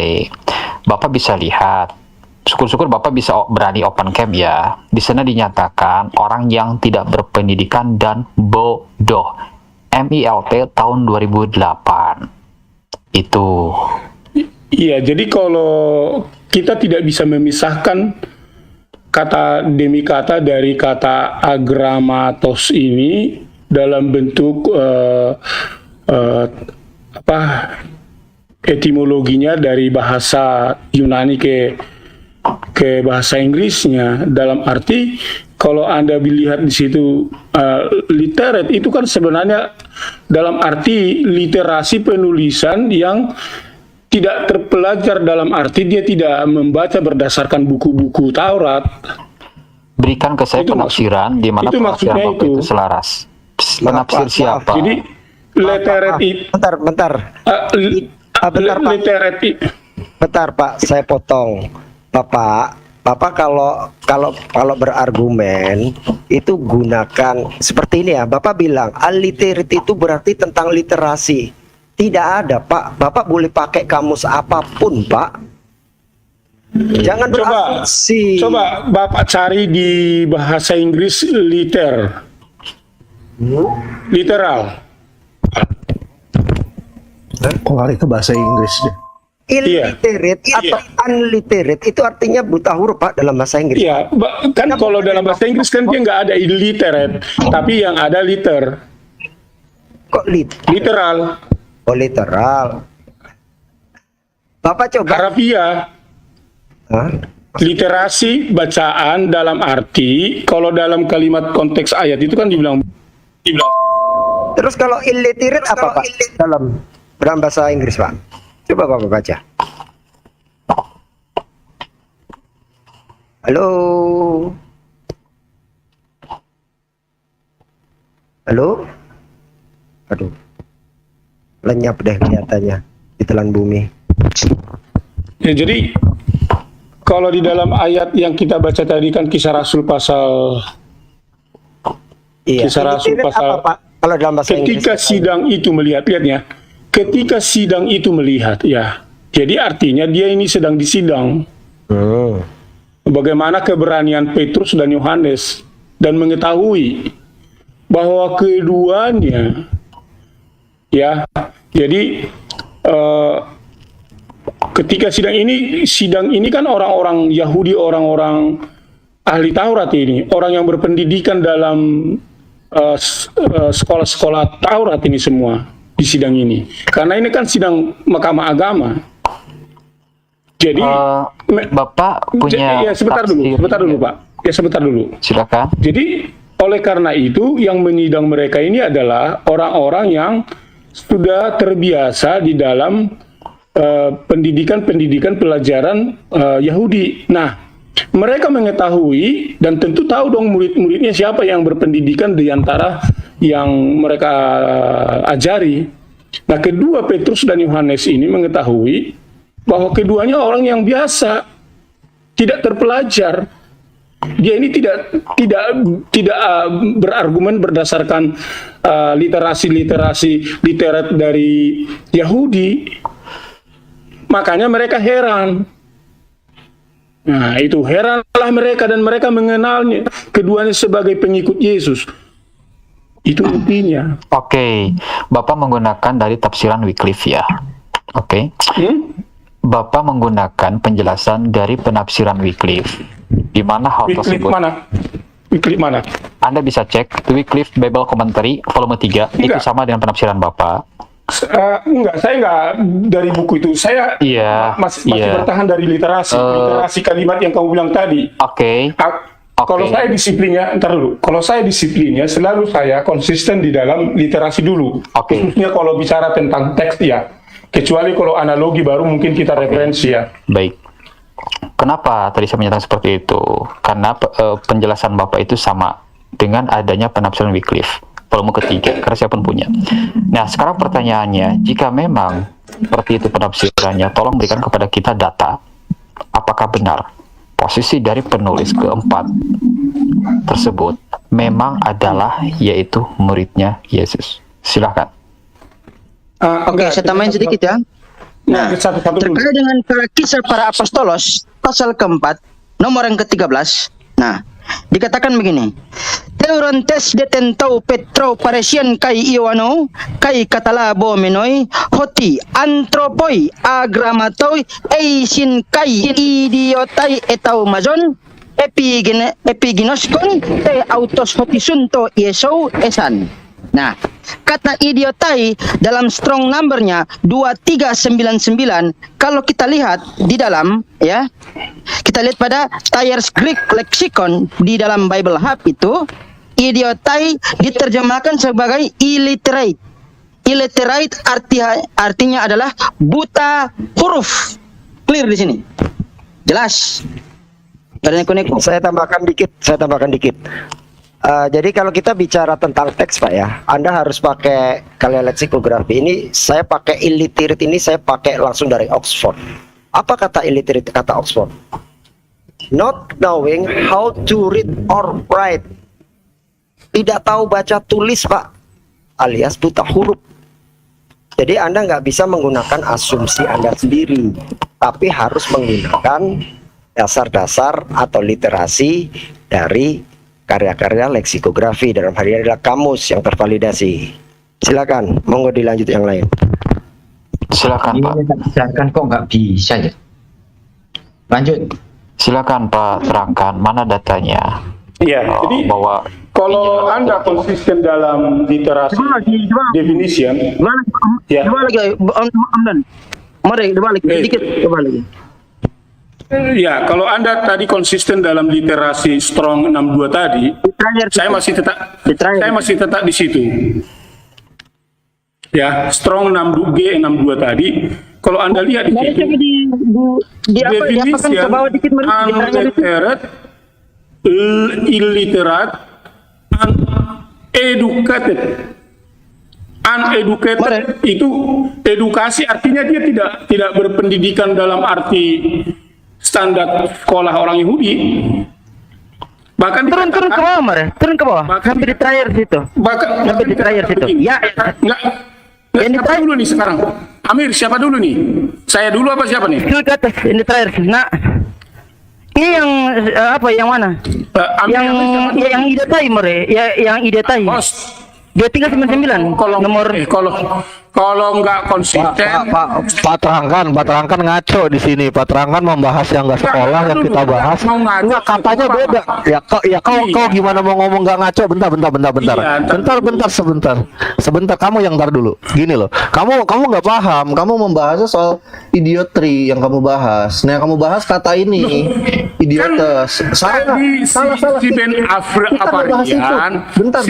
A: Bapak bisa lihat, syukur-syukur Bapak bisa berani open cam ya. Di sana dinyatakan orang yang tidak berpendidikan dan bodoh. MILT tahun 2008. Itu.
I: Iya, jadi kalau kita tidak bisa memisahkan kata demi kata dari kata agramatos ini dalam bentuk etimologinya dari bahasa Yunani ke bahasa Inggrisnya, dalam arti kalau Anda lihat di situ literate itu kan sebenarnya dalam arti literasi penulisan yang tidak terpelajar, dalam arti dia tidak membaca berdasarkan buku-buku Taurat.
A: Berikan ke saya penafsiran di mana penafsiran Bapak itu selaras. Penafsir siapa?
I: Jadi literate
B: bentar Pak, saya potong. Bapak kalau berargumen itu gunakan seperti ini ya. Bapak bilang alliterate itu berarti tentang literasi. Tidak ada Pak. Bapak boleh pakai kamus apapun Pak. Jangan berasumsi.
I: Coba Bapak cari di bahasa Inggris literal.
F: Kok lari ke bahasa Inggris deh?
B: Illiterate atau unliterate itu artinya buta huruf Pak dalam bahasa Inggris.
I: Iya, kan kalau dalam bahasa Inggris kan dia nggak ada illiterate, tapi yang ada liter.
B: Kok
I: literal?
B: Oh literal. Bapak coba.
I: Harfiah. Literasi bacaan dalam arti kalau dalam kalimat konteks ayat itu kan dibilang.
B: Terus kalau illiterate apa Pak? Dalam bahasa Inggris Pak. Coba Bapak baca. Halo. Halo. Aduh, lenyap deh kelihatannya ditelan bumi.
I: Ya, jadi kalau di dalam ayat yang kita baca tadi kan Kisah Rasul pasal
B: Iya.
I: Kisah Rasul
B: Ilitirit
I: pasal
B: apa, Pak? Kalau dalam bahasa
I: ketika
B: Inggris,
I: sidang itu melihat, lihatnya, ketika sidang itu melihat, ya, jadi artinya dia ini sedang disidang. Bagaimana keberanian Petrus dan Yohanes dan mengetahui bahwa keduanya, ya, jadi ketika sidang ini kan orang-orang Yahudi, orang-orang ahli Taurat ini, orang yang berpendidikan dalam sekolah-sekolah Taurat ini semua di sidang ini. Karena ini kan sidang Mahkamah Agama. Jadi
A: Bapak punya
I: ya, sebentar dulu Pak. Ya, sebentar dulu.
A: Silakan.
I: Jadi oleh karena itu yang menyidang mereka ini adalah orang-orang yang sudah terbiasa di dalam pendidikan pelajaran Yahudi. Nah, mereka mengetahui dan tentu tahu dong murid-muridnya siapa yang berpendidikan di antara yang mereka ajari. Nah, kedua Petrus dan Yohanes ini mengetahui bahwa keduanya orang yang biasa, tidak terpelajar. Dia ini tidak berargumen berdasarkan literasi literat dari Yahudi. Makanya mereka heran. Nah, itu heranlah mereka dan mereka mengenalnya keduanya sebagai pengikut Yesus. Itu intinya.
A: Oke, Bapak menggunakan dari tafsiran Wycliffe ya. Oke. Bapak menggunakan penjelasan dari penafsiran Wycliffe, di mana hal tersebut.
I: Wycliffe mana?
A: Anda bisa cek Wycliffe Bible Commentary volume 3, itu sama dengan penafsiran Bapak.
I: Enggak, saya enggak dari buku itu. Saya masih bertahan dari literasi kalimat yang kamu bilang tadi.
A: Oke.
I: Kalau saya disiplinnya, kalau saya disiplinnya selalu saya konsisten di dalam literasi dulu. Khususnya kalau bicara tentang teks ya. Kecuali kalau analogi baru mungkin kita referensi ya.
A: Baik. Kenapa tadi saya menyatakan seperti itu? Karena penjelasan Bapak itu sama dengan adanya penafsiran Wycliffe volume ketiga, karena saya pun punya. Nah, sekarang pertanyaannya, jika memang seperti itu penafsirannya, tolong berikan kepada kita data. Apakah benar posisi dari penulis keempat tersebut memang adalah yaitu muridnya Yesus? Silakan.
J: Oke, saya tambahin sedikit ya. Nah, terkait dengan Kisah Para Apostolos pasal keempat nomor yang ke-13. Nah, dikatakan begini. Teurontes detentau Petro paresian kai Ioano kai katalabo menoi hoti antropoi agramatoi eisin kai idiotai etau mazon epiginoskon te autos hotisunto Yesu esan. Nah, kata idiotai dalam strong numbernya 2399. Kalau kita lihat di dalam ya, kita lihat pada Thayer's Greek Lexicon di dalam Bible Hub itu, idiotai diterjemahkan sebagai illiterate. Illiterate artinya adalah buta huruf. Clear di sini. Jelas.
B: Saya tambahkan dikit. Jadi kalau kita bicara tentang teks Pak ya, Anda harus pakai kalian leksikografi. Ini saya pakai illiterate, ini saya pakai langsung dari Oxford. Apa kata illiterate, kata Oxford? Not knowing how to read or write. Tidak tahu baca tulis Pak, alias buta huruf. Jadi Anda nggak bisa menggunakan asumsi Anda sendiri, tapi harus menggunakan dasar-dasar atau literasi dari karya-karya leksikografi, dalam hal ini adalah kamus yang tervalidasi. Silakan, monggo dilanjut yang lain.
A: Silakan Pak.
E: Silakan, kok nggak bisa ya? Lanjut.
A: Silakan Pak, terangkan mana datanya.
I: Iya, jadi
A: bahwa
I: kalau Anda konsisten dalam literasi definition, ya.
J: Coba lagi, mari coba lagi sedikit, coba lagi.
I: Ya, kalau Anda tadi konsisten dalam literasi strong 62 tadi, saya masih tetap di situ. Ya, strong 62 tadi, kalau Anda lihat di situ, definition unliterate, illiterate, uneducated. Uneducated itu edukasi artinya dia tidak berpendidikan dalam arti standar sekolah orang Yahudi. Bahkan
J: Turun ke bawah, Mare. Turun ke bawah. Sampai di terakhir situ. Sampai di terakhir situ. Ya.
I: Enggak, siapa dulu nih sekarang? Amir, siapa dulu nih? Saya dulu apa siapa nih?
J: Ke atas, ini terakhir. Nah, ini yang apa? Yang mana? Yang ide tai, Mare. Yang ide tai. 2399 nomor
I: kalau nggak konsisten
F: Pak Terangkan ngaco di sini. Pak Terangkan membahas yang nggak sekolah yang kita bahas. Enggak, katanya beda. Ya kau gimana mau ngomong nggak ngaco? Bentar. Bentar, sebentar. Kamu yang ntar dulu. Gini loh. Kamu nggak paham. Kamu membahasnya soal idiotry yang kamu bahas. Nah, yang kamu bahas kata ini idiotes. Salah.
I: Si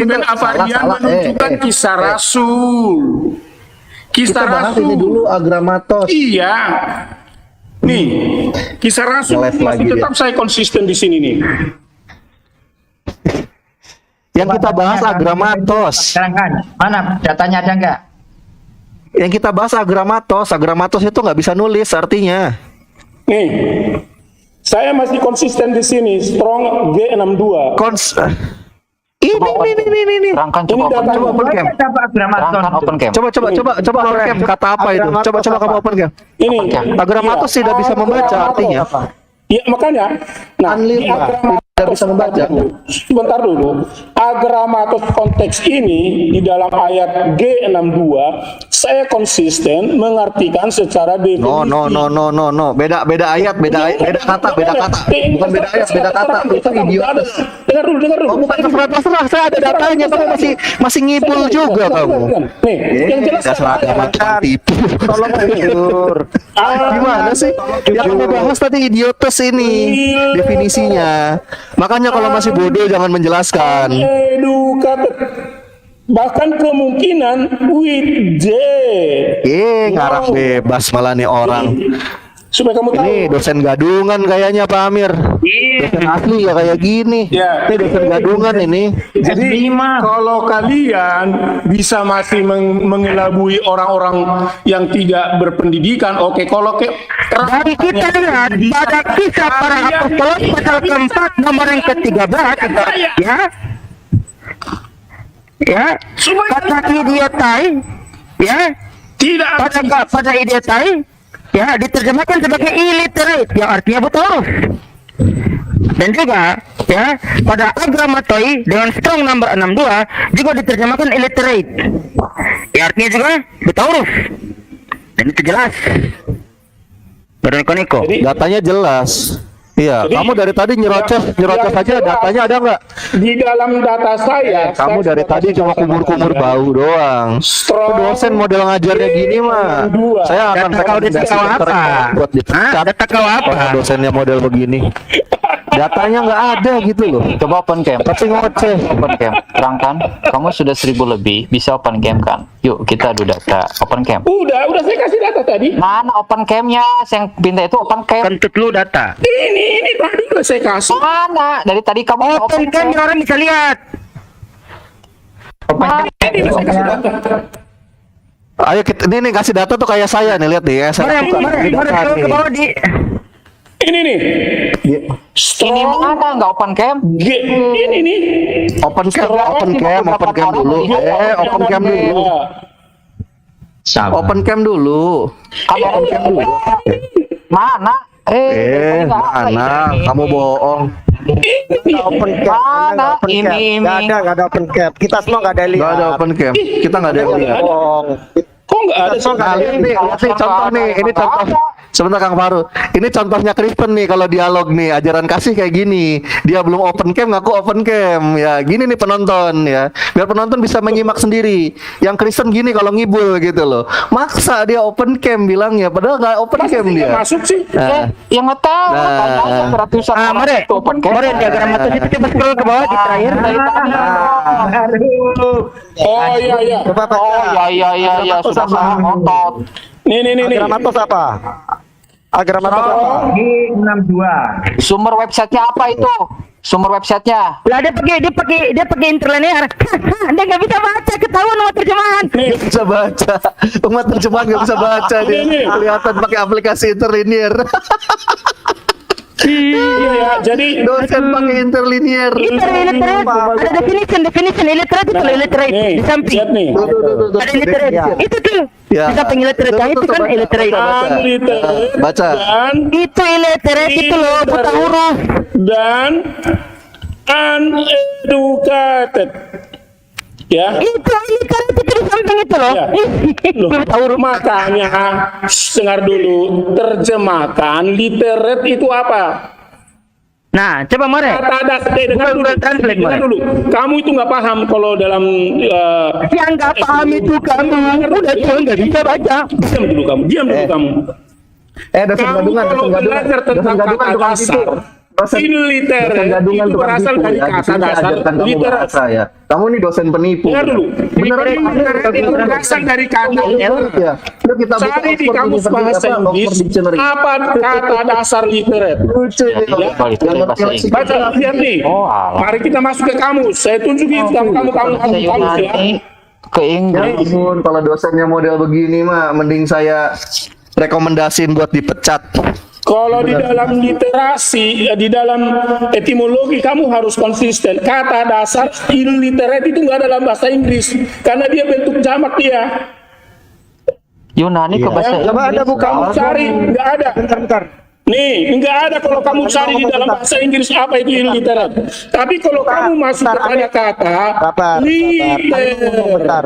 I: Ben Afarian menunjukkan kisah Rasul. Kisah Rasul
F: ini dulu Agramatos.
I: Iya. Nih, kisah Rasul masih tetap saya konsisten di sini nih.
F: Yang kita bahas Agramatos.
E: Mana datanya ada nggak?
F: Yang kita bahas Agramatos. Agramatos itu nggak bisa nulis artinya.
I: Nih, saya masih konsisten di sini. Strong G62.
F: Ini.
A: Terangkan coba open cam. Terangkan open cam.
F: Coba open cam. Kata apa itu? Coba kamu open cam.
I: Ini
F: Agramatos tidak bisa membaca artinya.
I: Ya makanya, nah,
F: tidak bisa membaca.
I: Sebentar dulu. Agramatos konteks ini di dalam ayat G62 saya konsisten mengartikan secara definisi.
F: No. Beda ayat, beda kata. Bukan beda ayat, beda kata. Itu idiot.
I: Dengar dulu.
F: Kamu bukan terserah, saya ada datanya, kamu masih ngipul juga kamu.
I: Nih, yang jelas
F: tipu. Tolong jujur. Gimana sih? Yang kamu bahas tadi idiotes ini definisinya. Makanya kalau masih bodoh jangan menjelaskan.
I: Bahkan kemungkinan with J.
F: Ngarang bebas malah nih orang.
I: Supaya kamu tahu.
F: Ini dosen gadungan kayaknya Pak Amir. Dosen asli ya kayak gini. Ini dosen gadungan ini.
I: Jadi kalau kalian bisa masih mengelabui orang-orang yang tidak berpendidikan, oke. Kalau
J: dari kita lihat pada kisah para apostol pasal keempat nomor yang ke-13 kata idiotai
I: tidak
J: pada idiotai diterjemahkan sebagai illiterate yang artinya buta huruf. Dan juga pada Agramatoi dengan strong number 62 juga diterjemahkan illiterate yang artinya juga buta huruf. Dan itu jelas. Niko.
F: Datanya jelas. Iya,
I: Jadi,
F: kamu dari tadi nyerocos aja, datanya ada nggak?
I: Di dalam data saya,
F: Kamu dari tadi cuma kumur-kumur bau doang. Dosen model ngajarnya gini mah, saya akan
J: data kau apa?
F: Buat dipecat.
J: Data kau apa?
F: Dosennya model begini. Datanya nggak ada gitu loh.
A: Coba open cam.
F: Tapi ngoceh.
A: Open cam. Terangkan. Kamu sudah 1000 lebih. Bisa open cam kan? Yuk kita adu data. Open cam.
I: Udah saya kasih data tadi.
A: Mana open camnya? Yang pinta itu open cam.
J: Kentut lu data.
I: Ini tadi udah saya kasih.
A: Mana? Dari tadi kamu
J: Open cam orang bisa lihat.
I: Ini udah saya kasih data.
F: Ayo kita, ini kasih data tuh kayak saya nih, lihat nih.
J: Mari ke bawah di.
I: Ini nih.
A: Ini mana? Nggak open cam?
I: Ini nih.
F: Open cam dulu. Open cam dulu. Open cam dulu.
A: Kamu open cam dulu. Mana?
F: Mana? Kamu bohong.
B: Open cap.
A: Mana? Ini.
B: Nggak ada open cap. Kita semua nggak ada lihat.
F: Nggak ada open cam. Kita nggak ada yang lihat.
I: Kok nggak ada
F: Contoh nih, ini contoh. Sebentar Kang Faru, ini contohnya Kristen nih kalau dialog nih, ajaran kasih kayak gini. Dia belum open cam, ngaku open cam. Ya, gini nih penonton ya. Biar penonton bisa menyimak sendiri. Yang Kristen gini kalau ngibul gitu loh. Maksa dia open cam bilangnya, padahal nggak open cam dia.
I: masuk sih?
A: Yang nggak tahu. Ratusan orang
J: Mari,
A: itu open cam.
J: mari diagram atas itu coba scroll ke bawah di terakhir.
I: Oh iya.
B: Coba baca.
A: Oh iya sudah salah ngotot.
I: Nih.
B: Agramatos apa? Agramatos apa?
E: G62.
A: Sumber websitenya apa itu? Sumber websitenya.
J: Lah dia pakai interlinear. Dia nggak bisa baca, ketahuan sama terjemahan.
F: Nggak bisa baca. Umat terjemahan nggak bisa baca dia. Kelihatan pakai aplikasi interlinear.
I: Iya, jadi
F: Dosen pakai interlinear.
J: Illiterate. Ada definition illiterate itu loh, illiterate di samping.
I: lihat nih.
J: Ada illiterate. Itu tuh.
F: Ya.
J: Di samping illiterate yang itu kan illiterate.
I: Unliterate
F: Baca.
I: dan
J: Itu illiterate itu loh, buta huruf.
I: dan uneducated. Ya.
J: Itu illiterate itu di samping itu loh.
I: Ya. Loh,
J: Buta huruf.
I: makanya dengar dulu, terjemahkan literate itu apa?
J: Nah, coba More.
I: Kata dasar dengar dulu.
J: Google Translate,
I: Dengar
J: More.
I: dulu. Kamu itu nggak paham kalau dalam
J: Yang nggak paham itu kamu. Udah tuh nggak bisa baca.
I: diam dulu kamu.
F: Dosen
I: Kamu
F: gadungan,
I: kalau belajar tentang kata dasar, illiterate
F: gadungan
I: itu berasal dari kata dasar literate.
F: ya. Kamu nih dosen penipu.
I: Dengar dulu.
F: Beneran
I: Illiterate itu berasal dari kata.
F: ya. Udah kita buka
I: Cari di
F: Oxford
I: kamus
F: University,
I: bahasa
F: apa,
I: Inggris
F: Oxford Dictionary.
I: apa kata dasar literate.
F: Lucu ya.
A: Kalau itu dari bahasa Inggris.
I: Baca lihat nih.
A: Oh, alah.
I: Mari kita masuk ke kamus. Saya tunjukin kamu
A: Bahasa
I: kamus ya.
A: Yunani ke
F: Ya
A: Inggris.
F: ampun, kalau dosennya model begini mah mending saya rekomendasiin buat dipecat.
I: Kalau di dalam literasi, di dalam etimologi kamu harus konsisten. Kata dasar illiterate itu nggak dalam bahasa Inggris karena dia bentuk jamak dia.
A: Yunani ke bahasa
B: Coba Anda
A: Inggris.
B: buka.
I: Kamu cari nggak ada.
B: Bentar.
I: Nih, nggak ada kalau kamu cari di dalam bahasa Inggris apa itu illiterate. Tapi kalau kamu masuk kepada kata
B: Sabar. Bentar.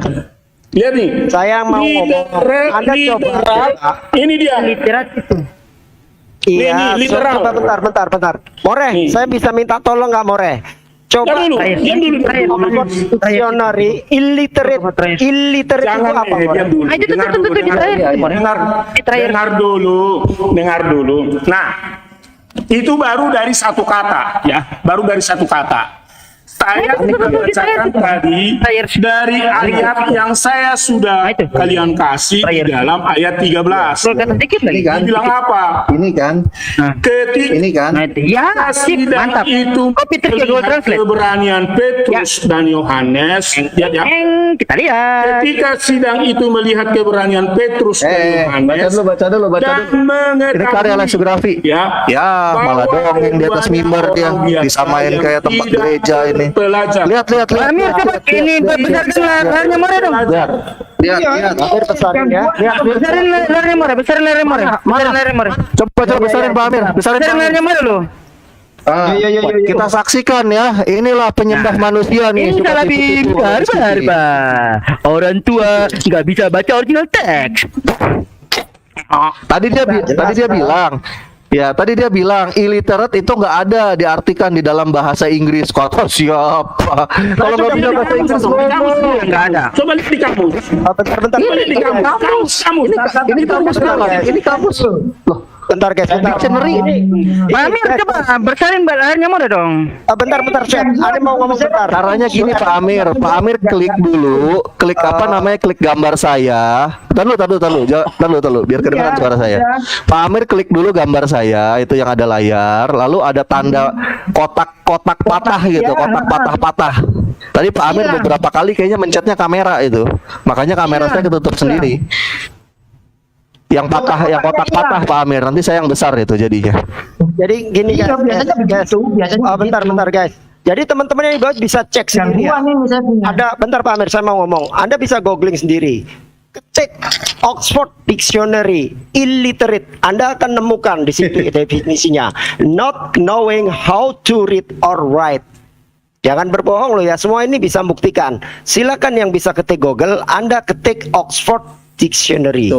I: lihat nih.
B: Saya mau ngomong. Anda coba.
I: Literal, ini dia.
J: Literate itu.
B: Iya,
I: Nih, literal.
B: coba bentar. More,
I: Nih.
B: saya bisa minta tolong nggak More? Coba
I: Diam dulu.
B: dictionary illiterate itu
I: Jangan
B: apa More?
I: diam dulu.
J: Itu
I: Dengar dulu, dengar dulu. Nah, itu baru dari satu kata, ya. Baru dari satu kata. Saya bacakan tadi dari ayat yang saya sudah kalian kasih di dalam ayat 13.
J: Kata dikit lagi.
F: Ini kan,
I: Bilang apa?
F: ini kan,
I: Ketika
F: ini kan.
J: Ya, sip,
I: sidang
J: mantap.
I: itu
J: Copy terus ya, Google
I: melihat
J: Translate.
I: keberanian Petrus dan Yohanes, ya.
J: Kita lihat.
I: Ketika sidang itu melihat keberanian Petrus dan Yohanes
F: baca dulu.
I: dan
F: Ini karya leksiografi.
I: ya,
F: Ya, malah dongeng di atas mimbar dia disamain kayak tempat gereja ini.
I: Pelajar.
F: Lihat.
J: Amir coba ini besarkan layarnya More dong.
F: Lihat.
B: Akhir besarin ya.
J: Besarin layarnya More, besarin layarnya More. Besarin layarnya More.
F: Coba besarin Pak Amir, besarin
J: Besarin layarnya More lo.
F: Kita saksikan ya, inilah penyembah manusia nih.
J: Ini salah
F: Seperti itu.
J: pintar, Pak. Orang tua nggak bisa baca original teks.
F: Tadi dia bilang illiterate itu nggak ada diartikan di dalam bahasa Inggris. Kata siapa? Kalau nggak bisa bahasa Inggris
J: Nggak ada.
I: Coba lihat di kamus.
B: Bentar.
I: Coba lihat di kamus.
F: ini kamus kan? Ini kamus loh.
B: Bentar guys,
F: Dictionary ini.
J: Pak Amir coba besarin layarnya More dong.
B: Bentar, Chef. Ada mau ngomong bentar.
F: Caranya gini Pak Amir klik dulu, klik apa namanya, klik gambar saya. Tahu, biar kedengaran suara saya. Pak Amir klik dulu gambar saya, itu yang ada layar, lalu ada tanda kotak patah gitu, kotak patah-patah. Tadi Pak Amir beberapa kali kayaknya mencetnya kamera itu, makanya kamera saya ketutup sendiri. Yang patah, yang kotak patah Pak Amir, nanti saya yang besar itu jadinya.
B: Jadi gini guys. Bentar guys. Jadi teman-teman yang di bawah bisa cek sendiri ya. Ada, bentar Pak Amir, saya mau ngomong. Anda bisa googling sendiri. Ketik Oxford Dictionary illiterate, Anda akan nemukan di situ definisinya. Not knowing how to read or write. Jangan berbohong loh ya, semua ini bisa buktikan. Silakan yang bisa ketik Google, Anda ketik Oxford Dictionary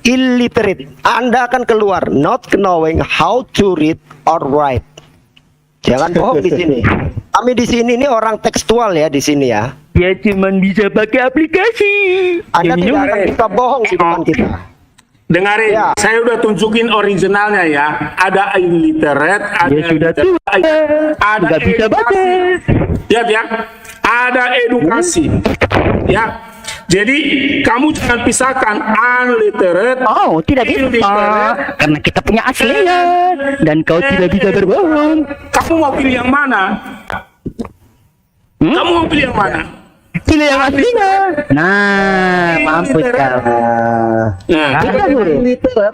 B: illiterate, Anda akan keluar not knowing how to read or write. Jangan bohong di sini. Kami di sini ini orang tekstual ya di sini ya.
J: Dia cuma bisa pakai aplikasi.
B: Anda tidak akan bisa bohong di depan kita.
I: Dengarin, saya udah tunjukin originalnya ya. Ada illiterate, ada
J: nggak bisa baca.
I: Ya, ada edukasi. Ya. Jadi kamu jangan pisahkan unliterate.
J: Oh, tidak bisa. Karena kita punya aslinya dan kau tidak bisa berbohong.
I: Kamu mau pilih yang mana? Kamu mau pilih yang mana?
J: Pilih yang aslinya. Nah, mampus kau.
I: Nah,
F: Illiterate,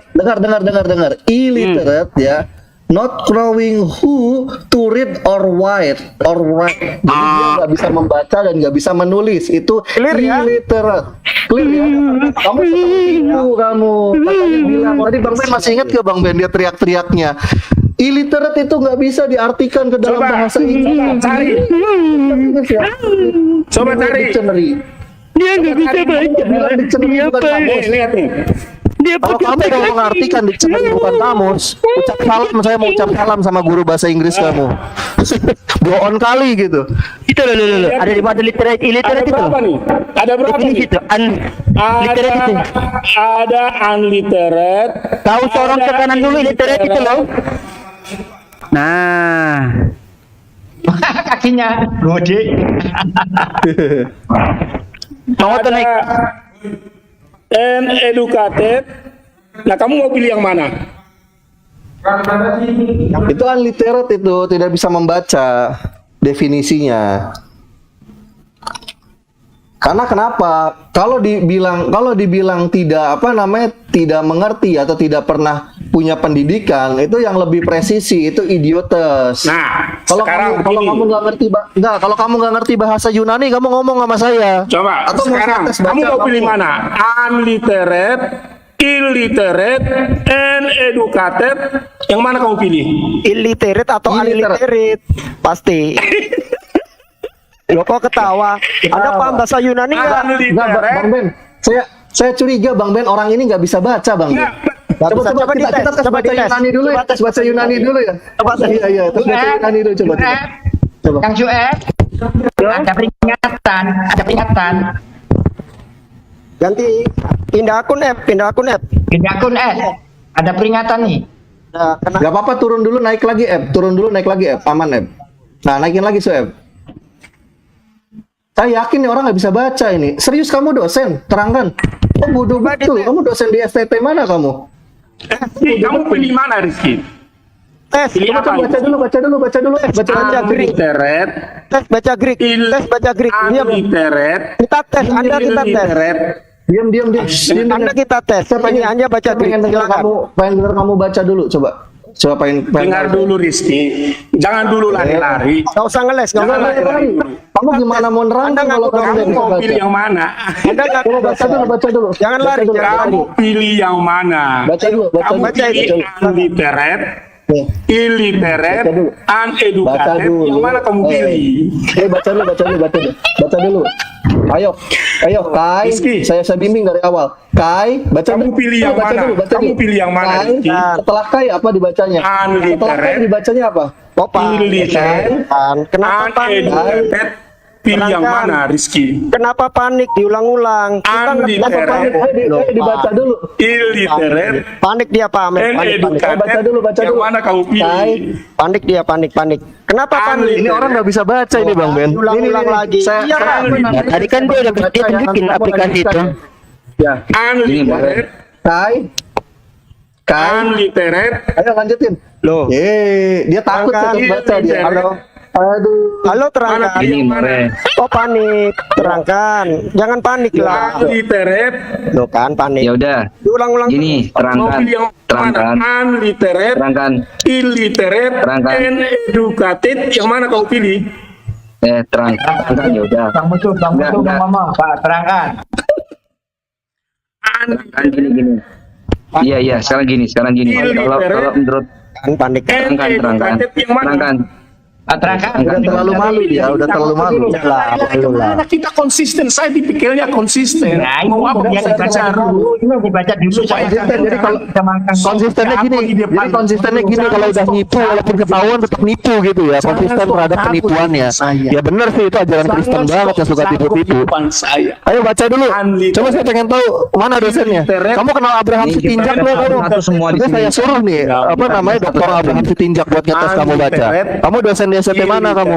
F: dengar. Illiterate ya. Not knowing who to read or write. Jadi dia nggak bisa membaca dan nggak bisa menulis. Itu illiterate. Clear ya? Kamu seperti itu kamu. Katanya bilang tadi Bang Ben masih ingat ke Bang Ben dia teriak-teriaknya. Illiterate itu nggak bisa diartikan ke dalam bahasa Inggris.
I: Cari. Coba cari.
F: Dictionary.
J: Dia nggak bisa baca.
F: Dictionary bukan kamus.
I: Lihat nih.
J: Dia
F: Kalau kamu mau mengartikan dictionary bukan kamus, ucap salam, saya mau ucap salam sama guru bahasa Inggris kamu. Blow on kali gitu.
J: Itu loh. Ada di mana literate, illiterate itu.
I: Berapa nih? Ada berapa nih?
J: Itu unliterate itu.
I: Ada unliterate.
J: Tahu sorong ke kanan dulu illiterate itu loh. Nah. Kakinya gede. Mau tuh naik.
I: Uneducated. Nah, kamu mau pilih yang mana?
F: Itu unliterate itu tidak bisa membaca definisinya. Karena kenapa? Kalau dibilang tidak tidak mengerti atau tidak pernah punya pendidikan, itu yang lebih presisi itu idiotes.
I: Nah,
F: kalau kamu nggak ngerti bahasa Yunani, kamu ngomong sama saya.
I: Coba.
F: Atau
I: sekarang kamu mau pilih mana? Unliterate, illiterate, uneducated. Yang mana kamu pilih?
B: Illiterate atau unliterate? Pasti. Lo kok ketawa? Anda paham bahasa Yunani nggak?
F: Nggak, Bang Ben. Saya curiga Bang Ben orang ini nggak bisa baca, Bang Ben. Coba kita tes baca Yunani dulu ya. Tes baca Yunani dulu ya. Iya. Tes baca Yunani dulu coba.
E: Kang Sueb, ada peringatan.
B: Ganti pindah akun app.
E: Pindah akun ada peringatan nih.
B: Nah,
F: Gak apa-apa, turun dulu naik lagi app. Aman app. Nah, naikin lagi Sueb. Saya yakin nih orang nggak bisa baca ini. Serius kamu dosen? Terangkan. Oh, bodoh betul. Kamu dosen di STT mana kamu?
I: Kamu pilih mana, Rizky?
B: tes.
I: Pilih apa?
F: Baca dulu.
B: Baca Greek.
I: Unliterate.
B: Tes baca Greek. Tes baca Greek. Diam.
I: Unliterate.
B: Kita tes. Anda kita tes.
I: Illiterate.
F: Diam.
B: Anda kita tes. Ini Anda baca Greek.
F: Pengen dengar kamu baca dulu. Coba pengen
I: Dengar dulu, Rizky. Jangan dulu lari-lari.
B: Nggak usah ngeles. Nggak usah lari.
F: Kamu gimana mau nerangkan kalau kamu nggak bisa
I: Kamu
F: baca?
I: pilih yang mana?
B: Anda nggak
F: Baca dulu.
B: Jangan lari.
I: Kamu pilih yang mana?
F: Baca dulu.
I: Kamu pilih unliterate, illiterate, uneducated. Yang mana kamu pilih?
F: Baca dulu. Ayo, Kai.
I: Rizky.
F: Saya bimbing dari awal. Kai,
I: Kamu pilih yang mana? Kamu pilih yang mana,
F: Kai,
I: Rizky?
F: setelah Kai apa dibacanya? Setelah Kai dibacanya apa?
I: Illiterate,
B: Kenapa panik?
I: uneducated. Pilih yang mana, Rizky?
B: Kenapa panik? Diulang-ulang. Kita nggak panik.
F: Ayo dibaca dulu.
I: Illiterate,
B: Panik dia Pak Ahmed. Panik.
I: uneducated.
F: Baca
I: Yang
F: dulu.
I: mana kamu pilih?
F: Kai.
B: Panik dia. Panik. Kenapa panik?
F: Ini orang nggak bisa baca ini Bang Ben.
B: Ulang-ulang lagi. Iya Pak.
J: Tadi kan dia udah tunjukin aplikasi itu.
F: Ya.
I: Unliterate,
F: Kai.
I: unliterate,
F: Ayo lanjutin.
B: Loh.
F: Dia takut
B: Terangkan.
F: saya baca dia.
I: Halo.
F: Aduh.
B: Halo terangkan. Oh panik. Terangkan. Jangan panik lah.
I: Unliterate.
B: Loh kan panik.
K: Ya udah,
B: Diulang-ulang.
K: gini
I: Mau
K: terangkan,
I: pilih yang mana?
K: terangkan,
I: Unliterate,
K: terangkan.
I: illiterate,
K: Terangkan.
I: uneducated. Yang mana kamu pilih?
K: Terangkan ya udah.
E: Bang Musuh,
K: Enggak.
E: ngomong, Pak, terangkan.
K: Terangkan gini. Iya, sekarang gini. Kalau menurut
B: Kan panik.
K: terangkan.
I: Yang mana?
K: Terangkan.
E: Terangkan.
F: Udah terlalu malu dia, udah terlalu malu.
I: Kemana kita konsisten? Saya dipikirnya konsisten.
E: Nah,
I: Mau apa
E: yang
I: bisa
E: dibaca
I: bicara?
E: dulu, ini dibaca dulu.
I: Supaya
F: Konsisten, jadi kalau konsistennya gini, jadi konsistennya gini kalau udah nipu walaupun ketahuan tetap nipu gitu ya, konsisten terhadap penipuannya. Ya benar sih itu ajaran Kristen banget yang suka tipu-tipu. Ayo baca dulu. Coba saya pengen tahu mana dosennya. Kamu kenal Abraham
K: Ini
F: Sitinjak
K: kita
F: belum kamu?
K: satu semua di
F: Nanti
K: sini.
F: saya suruh nih, apa namanya Dr. Abraham Sitinjak buat ngetes kamu baca. Kamu dosen di STT mana kamu?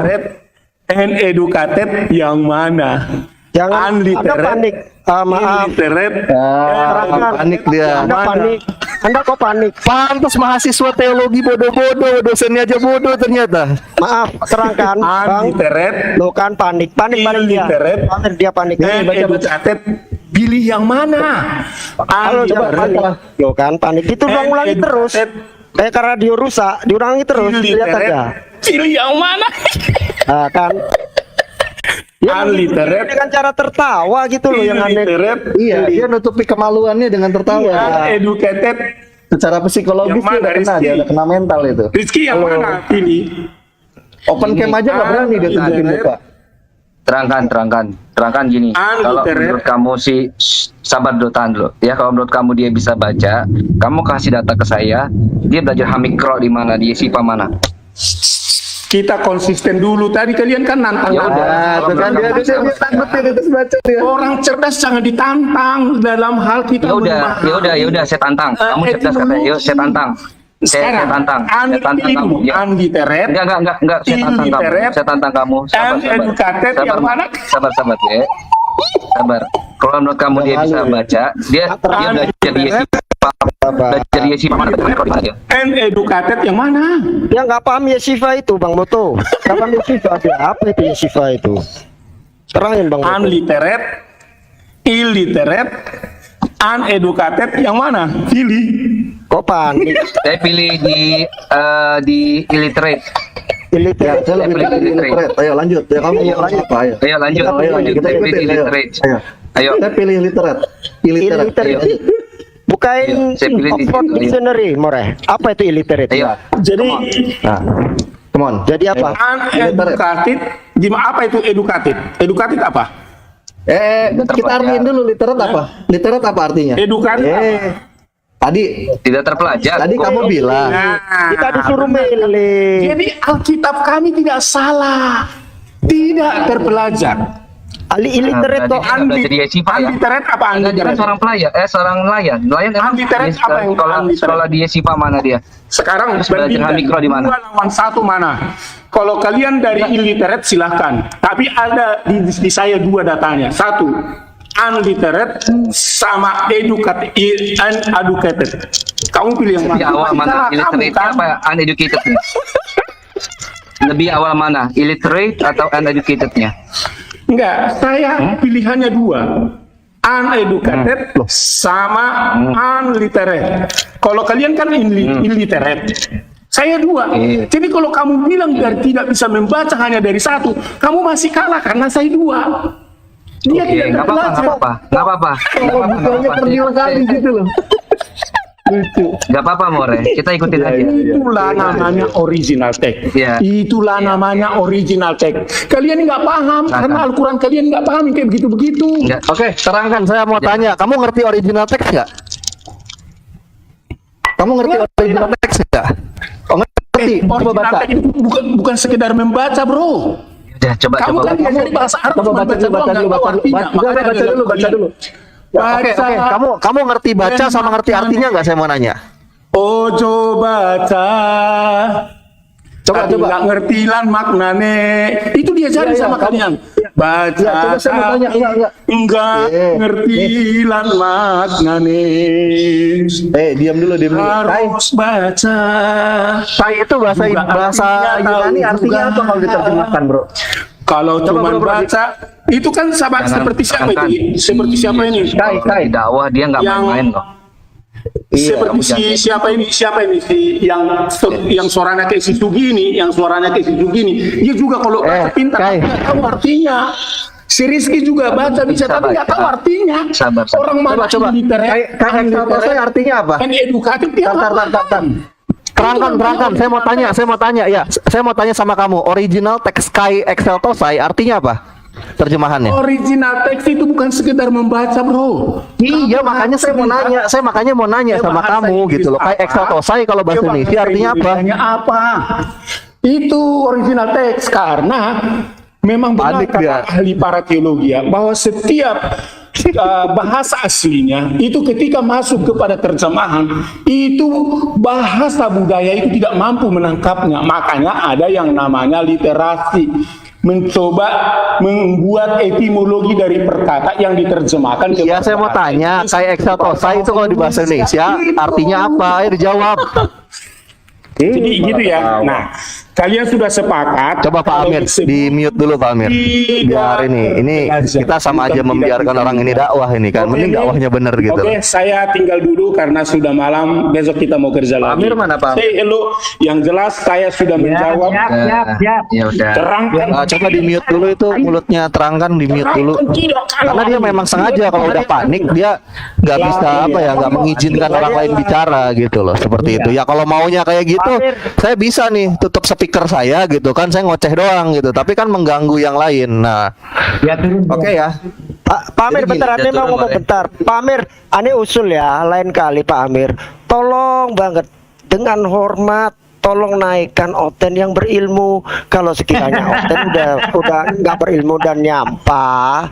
I: Uneducated yang mana?
B: Jangan. Anda
I: Unliterate,
B: panik. Maaf.
F: Panik dia.
B: Anda panik. Anda kok panik?
F: Pantas mahasiswa teologi bodoh-bodoh, dosennya aja bodoh ternyata.
B: Maaf, terangkan, Bang. Lo kan panik dia. Panik dia panik.
I: Pilih yang mana?
B: Halo, jangan panik. Lo kan panik. Itu ulang-ulangi terus. Kayak ke radio rusak, diulangi terus. Lihat aja.
I: Pilih yang mana?
B: Nah, kan. Ya, dengan cara tertawa gitu loh yang aneh.
F: Iya, dia nutupi kemaluannya dengan tertawa.
I: Educated.
F: Secara psikologis dia udah kena, dia udah kena mental itu.
I: Rizky yang mana? Pilih.
F: Open cam aja nggak berani dia tunjukin muka.
K: Terangkan gini. Kalau menurut kamu sih, sabar dulu, tahan dulu. Ya, kalau menurut kamu dia bisa baca, kamu kasih data ke saya. Dia belajar hamikro di mana, di Yesipa mana?
I: Kita konsisten dulu. Tadi kalian kan nantang.
K: Ya udah,
I: orang cerdas jangan ditantang dalam hal kita.
K: Ya udah, saya tantang. Kamu cerdas katanya. Yuk, saya tantang. Saya tantang. Saya tantang kamu. Ya.
I: Unliterate.
K: Enggak. Saya tantang kamu. Saya tantang kamu. Sabar ya. Sabar. Kalau menurut kamu dia bisa baca, dia belajar di Yesipa. Belajar di Yesipa mana?
I: Educated yang mana?
B: Ya nggak paham Yesipa itu, Bang Moto. Nggak paham Yesipa itu. Apa itu Yesipa itu? Terangin, Bang Moto.
I: Unliterate, illiterate, uneducated yang mana? Pilih.
B: Kok panik?
K: Saya pilih di illiterate.
B: Illiterate.
F: Saya lebih illiterate. Ayo lanjut. Ya kamu mau apa?
K: Ayo lanjut. Kita pilih illiterate. Ayo.
F: Saya pilih illiterate.
B: Bukain Oxford Dictionary, More. Apa itu illiterate?
K: Ayo.
I: Jadi,
F: come on.
B: Jadi apa?
I: Uneducated. Gimana? Apa itu educated? Educated apa?
F: Kita artiin dulu literate apa? Literate apa artinya?
I: Educated apa?
F: Tadi
K: tidak terpelajar.
F: Tadi kamu bilang
B: kita disuruh milih.
I: Jadi Alkitab kami tidak salah. Tidak terpelajar.
B: Illiterate kok.
I: Unliterate apa
K: Dia kan seorang pelayan, seorang nelayan. Nelayan emang
I: Unliterate apa yang
K: sekolah di Yesipa mana dia?
I: Sekarang
K: belajar hamikro di mana?
I: 2 lawan 1 mana? Kalau kalian dari illiterate silahkan. Tapi ada di saya 2 datanya. 1 unliterate sama uneducated. Kamu pilih yang mana?
K: Lebih awal mana? Illiterate apa uneducated-nya? Lebih awal mana? Illiterate atau uneducated-nya?
I: Enggak, saya pilihannya 2. Uneducated sama unliterate. Kalau kalian kan illiterate. Saya 2. Jadi kalau kamu bilang dari tidak bisa membaca hanya dari 1, kamu masih kalah karena saya 2. Dia tidak terpelajar.
K: Nggak apa-apa. Nggak apa-apa, More. Kita ikutin aja.
I: Itulah namanya original text. Itulah namanya original text. Kalian nggak paham karena Al-Quran kalian nggak paham kayak begitu-begitu.
F: Oke, terangkan. Saya mau tanya. Kamu ngerti original text nggak? Kamu ngerti original text nggak? Oh, ngerti. Coba baca.
I: Itu bukan sekedar membaca, bro.
K: Ya, coba.
I: Kamu kan dari bahasa Arab.
F: Coba baca dulu. Oke. Kamu ngerti baca sama ngerti artinya nggak? Saya mau nanya.
I: Ojo baca. Coba. Nggak ngerti lan maknane. Itu diajarin sama kalian. Baca.
F: Saya mau tanya.
I: Enggak ngerti lan maknane.
F: Diam dulu.
I: Harus baca.
F: Saya itu bahasa Yunani artinya apa kalau diterjemahkan, bro?
I: Kalau cuma baca, itu kan sahabat seperti siapa itu? Seperti siapa ini?
K: Kai dakwah dia nggak main-main loh.
I: Seperti siapa ini? Si yang suaranya kayak si Sugi ini, Dia juga kalau baca pintar, nggak tahu artinya. Si Rizky juga baca bisa tapi nggak tahu artinya. Orang mana
F: coba. Kayak artinya apa?
I: Kan edukatif dia.
F: Terangkan. Saya mau tanya ya. Saya mau tanya sama kamu. Original text Kai Exceltosai artinya apa? Terjemahannya.
I: Original text itu bukan sekedar membaca, bro.
F: Iya, makanya saya mau nanya. Saya mau nanya sama kamu gitu loh. Kai Exceltosai kalau bahasa Indonesia artinya apa?
I: Itu original text karena memang benar kata ahli para teologi bahwa setiap bahasa aslinya itu ketika masuk kepada terjemahan itu bahasa budaya itu tidak mampu menangkapnya, makanya ada yang namanya literasi. mencoba membuat etimologi dari perkata yang diterjemahkan ke
F: Ya, saya mau tanya, kayak exatosa itu kalau di bahasa Indonesia artinya apa? Ayo dijawab.
I: Jadi gitu ya. Nah, kalian sudah sepakat.
F: Coba Pak Amir, di mute dulu Pak Amir. Biar ini kita sama aja membiarkan orang ini dakwah ini kan. Mending dakwahnya bener gitu.
I: Oke, saya tinggal dulu karena sudah malam. Besok kita mau kerja lagi.
K: Amir mana Pak?
I: Say hello. Yang jelas saya sudah menjawab.
K: Ya udah.
I: Terangkan.
F: Coba di mute dulu itu mulutnya, terangkan di mute dulu. Karena dia memang sengaja kalau udah panik dia nggak bisa nggak mengizinkan orang lain bicara gitu loh, seperti itu. Ya kalau maunya kayak gitu, saya bisa nih tutup speaker saya gitu kan, saya ngoceh doang gitu, tapi kan mengganggu yang lain. Nah, oke ya.
B: Pak Amir, bentar, Ane mau ngomong bentar. Pak Amir, Ane usul ya, lain kali Pak Amir, tolong banget dengan hormat, tolong naikkan Oten yang berilmu. Kalau sekiranya Oten udah nggak berilmu dan nyampah,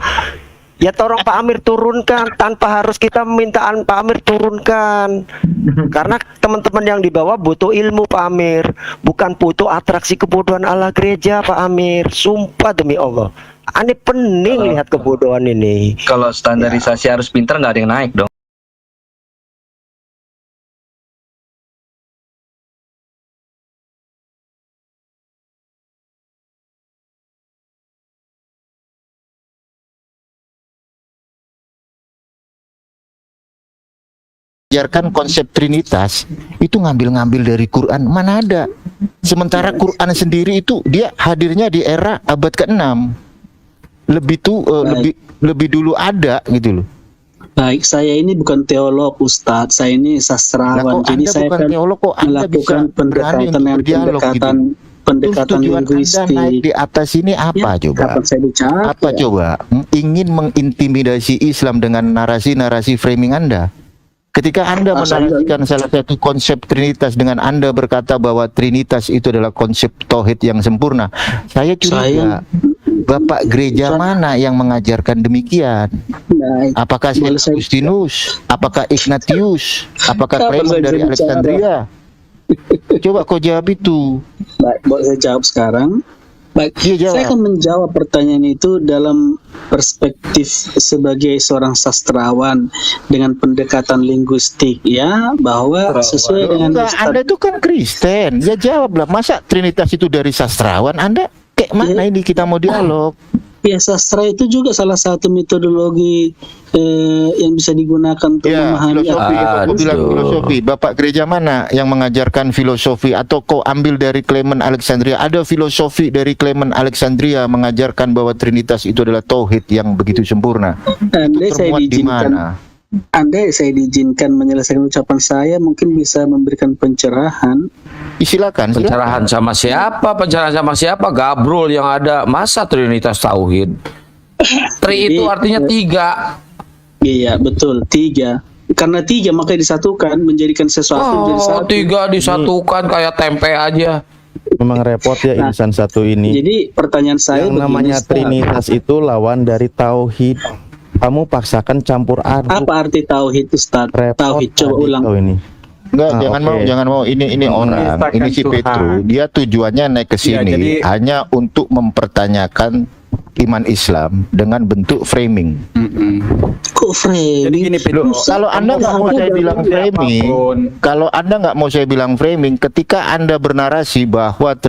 B: ya tolong Pak Amir turunkan tanpa harus kita memintaan Pak Amir turunkan. Karena teman-teman yang di bawah butuh ilmu Pak Amir, bukan butuh atraksi kebodohan ala gereja Pak Amir. Sumpah demi Allah, Ane pening lihat kebodohan ini.
K: Kalau standarisasi harus pintar, nggak ada yang naik dong.
L: Ajarkan konsep Trinitas itu ngambil-ngambil dari Quran, mana ada. Sementara Quran sendiri itu dia hadirnya di era abad ke-6. Lebih dulu ada gitu loh.
M: Baik, saya ini bukan teolog Ustadz, saya ini sastrawan. Jadi saya
L: bukan teolog, kok Anda
M: melakukan pendekatan linguistik.
L: Anda naik di atas ini apa coba? Apa coba? Ingin mengintimidasi Islam dengan narasi-narasi framing Anda. Ketika Anda menarasikan salah satu konsep Trinitas dengan Anda berkata bahwa Trinitas itu adalah konsep tauhid yang sempurna, saya curiga Bapak gereja mana yang mengajarkan demikian? Apakah Saint Agustinus? Apakah Ignatius? Apakah Clement dari Alexandria? Coba kau jawab itu.
M: Baik, boleh saya jawab sekarang. Baik, saya akan menjawab pertanyaan itu dalam perspektif sebagai seorang sastrawan dengan pendekatan linguistik, ya, bahwa sesuai dengan
L: Anda itu kan Kristen, ya jawablah. Masa Trinitas itu dari sastrawan? Anda kayak mana ini kita mau dialog?
M: Ya, sastra itu juga salah satu metodologi yang bisa digunakan untuk memahami
L: filosofi. Bapak gereja mana yang mengajarkan filosofi? Atau kau ambil dari Clement Alexandria? Ada filosofi dari Clement Alexandria mengajarkan bahwa Trinitas itu adalah tauhid yang begitu sempurna.
M: Andai saya diizinkan menyelesaikan ucapan saya, mungkin bisa memberikan pencerahan.
L: Silakan.
N: Pencerahan sama siapa? Pencerahan sama siapa? Gabrol yang ada. Masa Trinitas tauhid? Tri itu artinya 3.
M: Iya, betul, 3. Karena 3 makanya disatukan, menjadikan sesuatu menjadi satu.
N: 3 disatukan kayak tempe aja.
F: Memang repot ya insan satu ini.
M: Jadi pertanyaan saya
F: yang namanya Trinitas itu lawan dari tauhid. Kamu paksakan campur aduk.
M: Apa arti tauhid, Ustaz? Tauhid, coba ulang.
L: Enggak, jangan mau. Ini orang, ini si Petru. Dia tujuannya naik ke sini hanya untuk mempertanyakan iman Islam dengan bentuk framing.
M: Kok framing?
L: Jadi gini, kalau Anda nggak mau saya bilang framing, ketika Anda bernarasi bahwa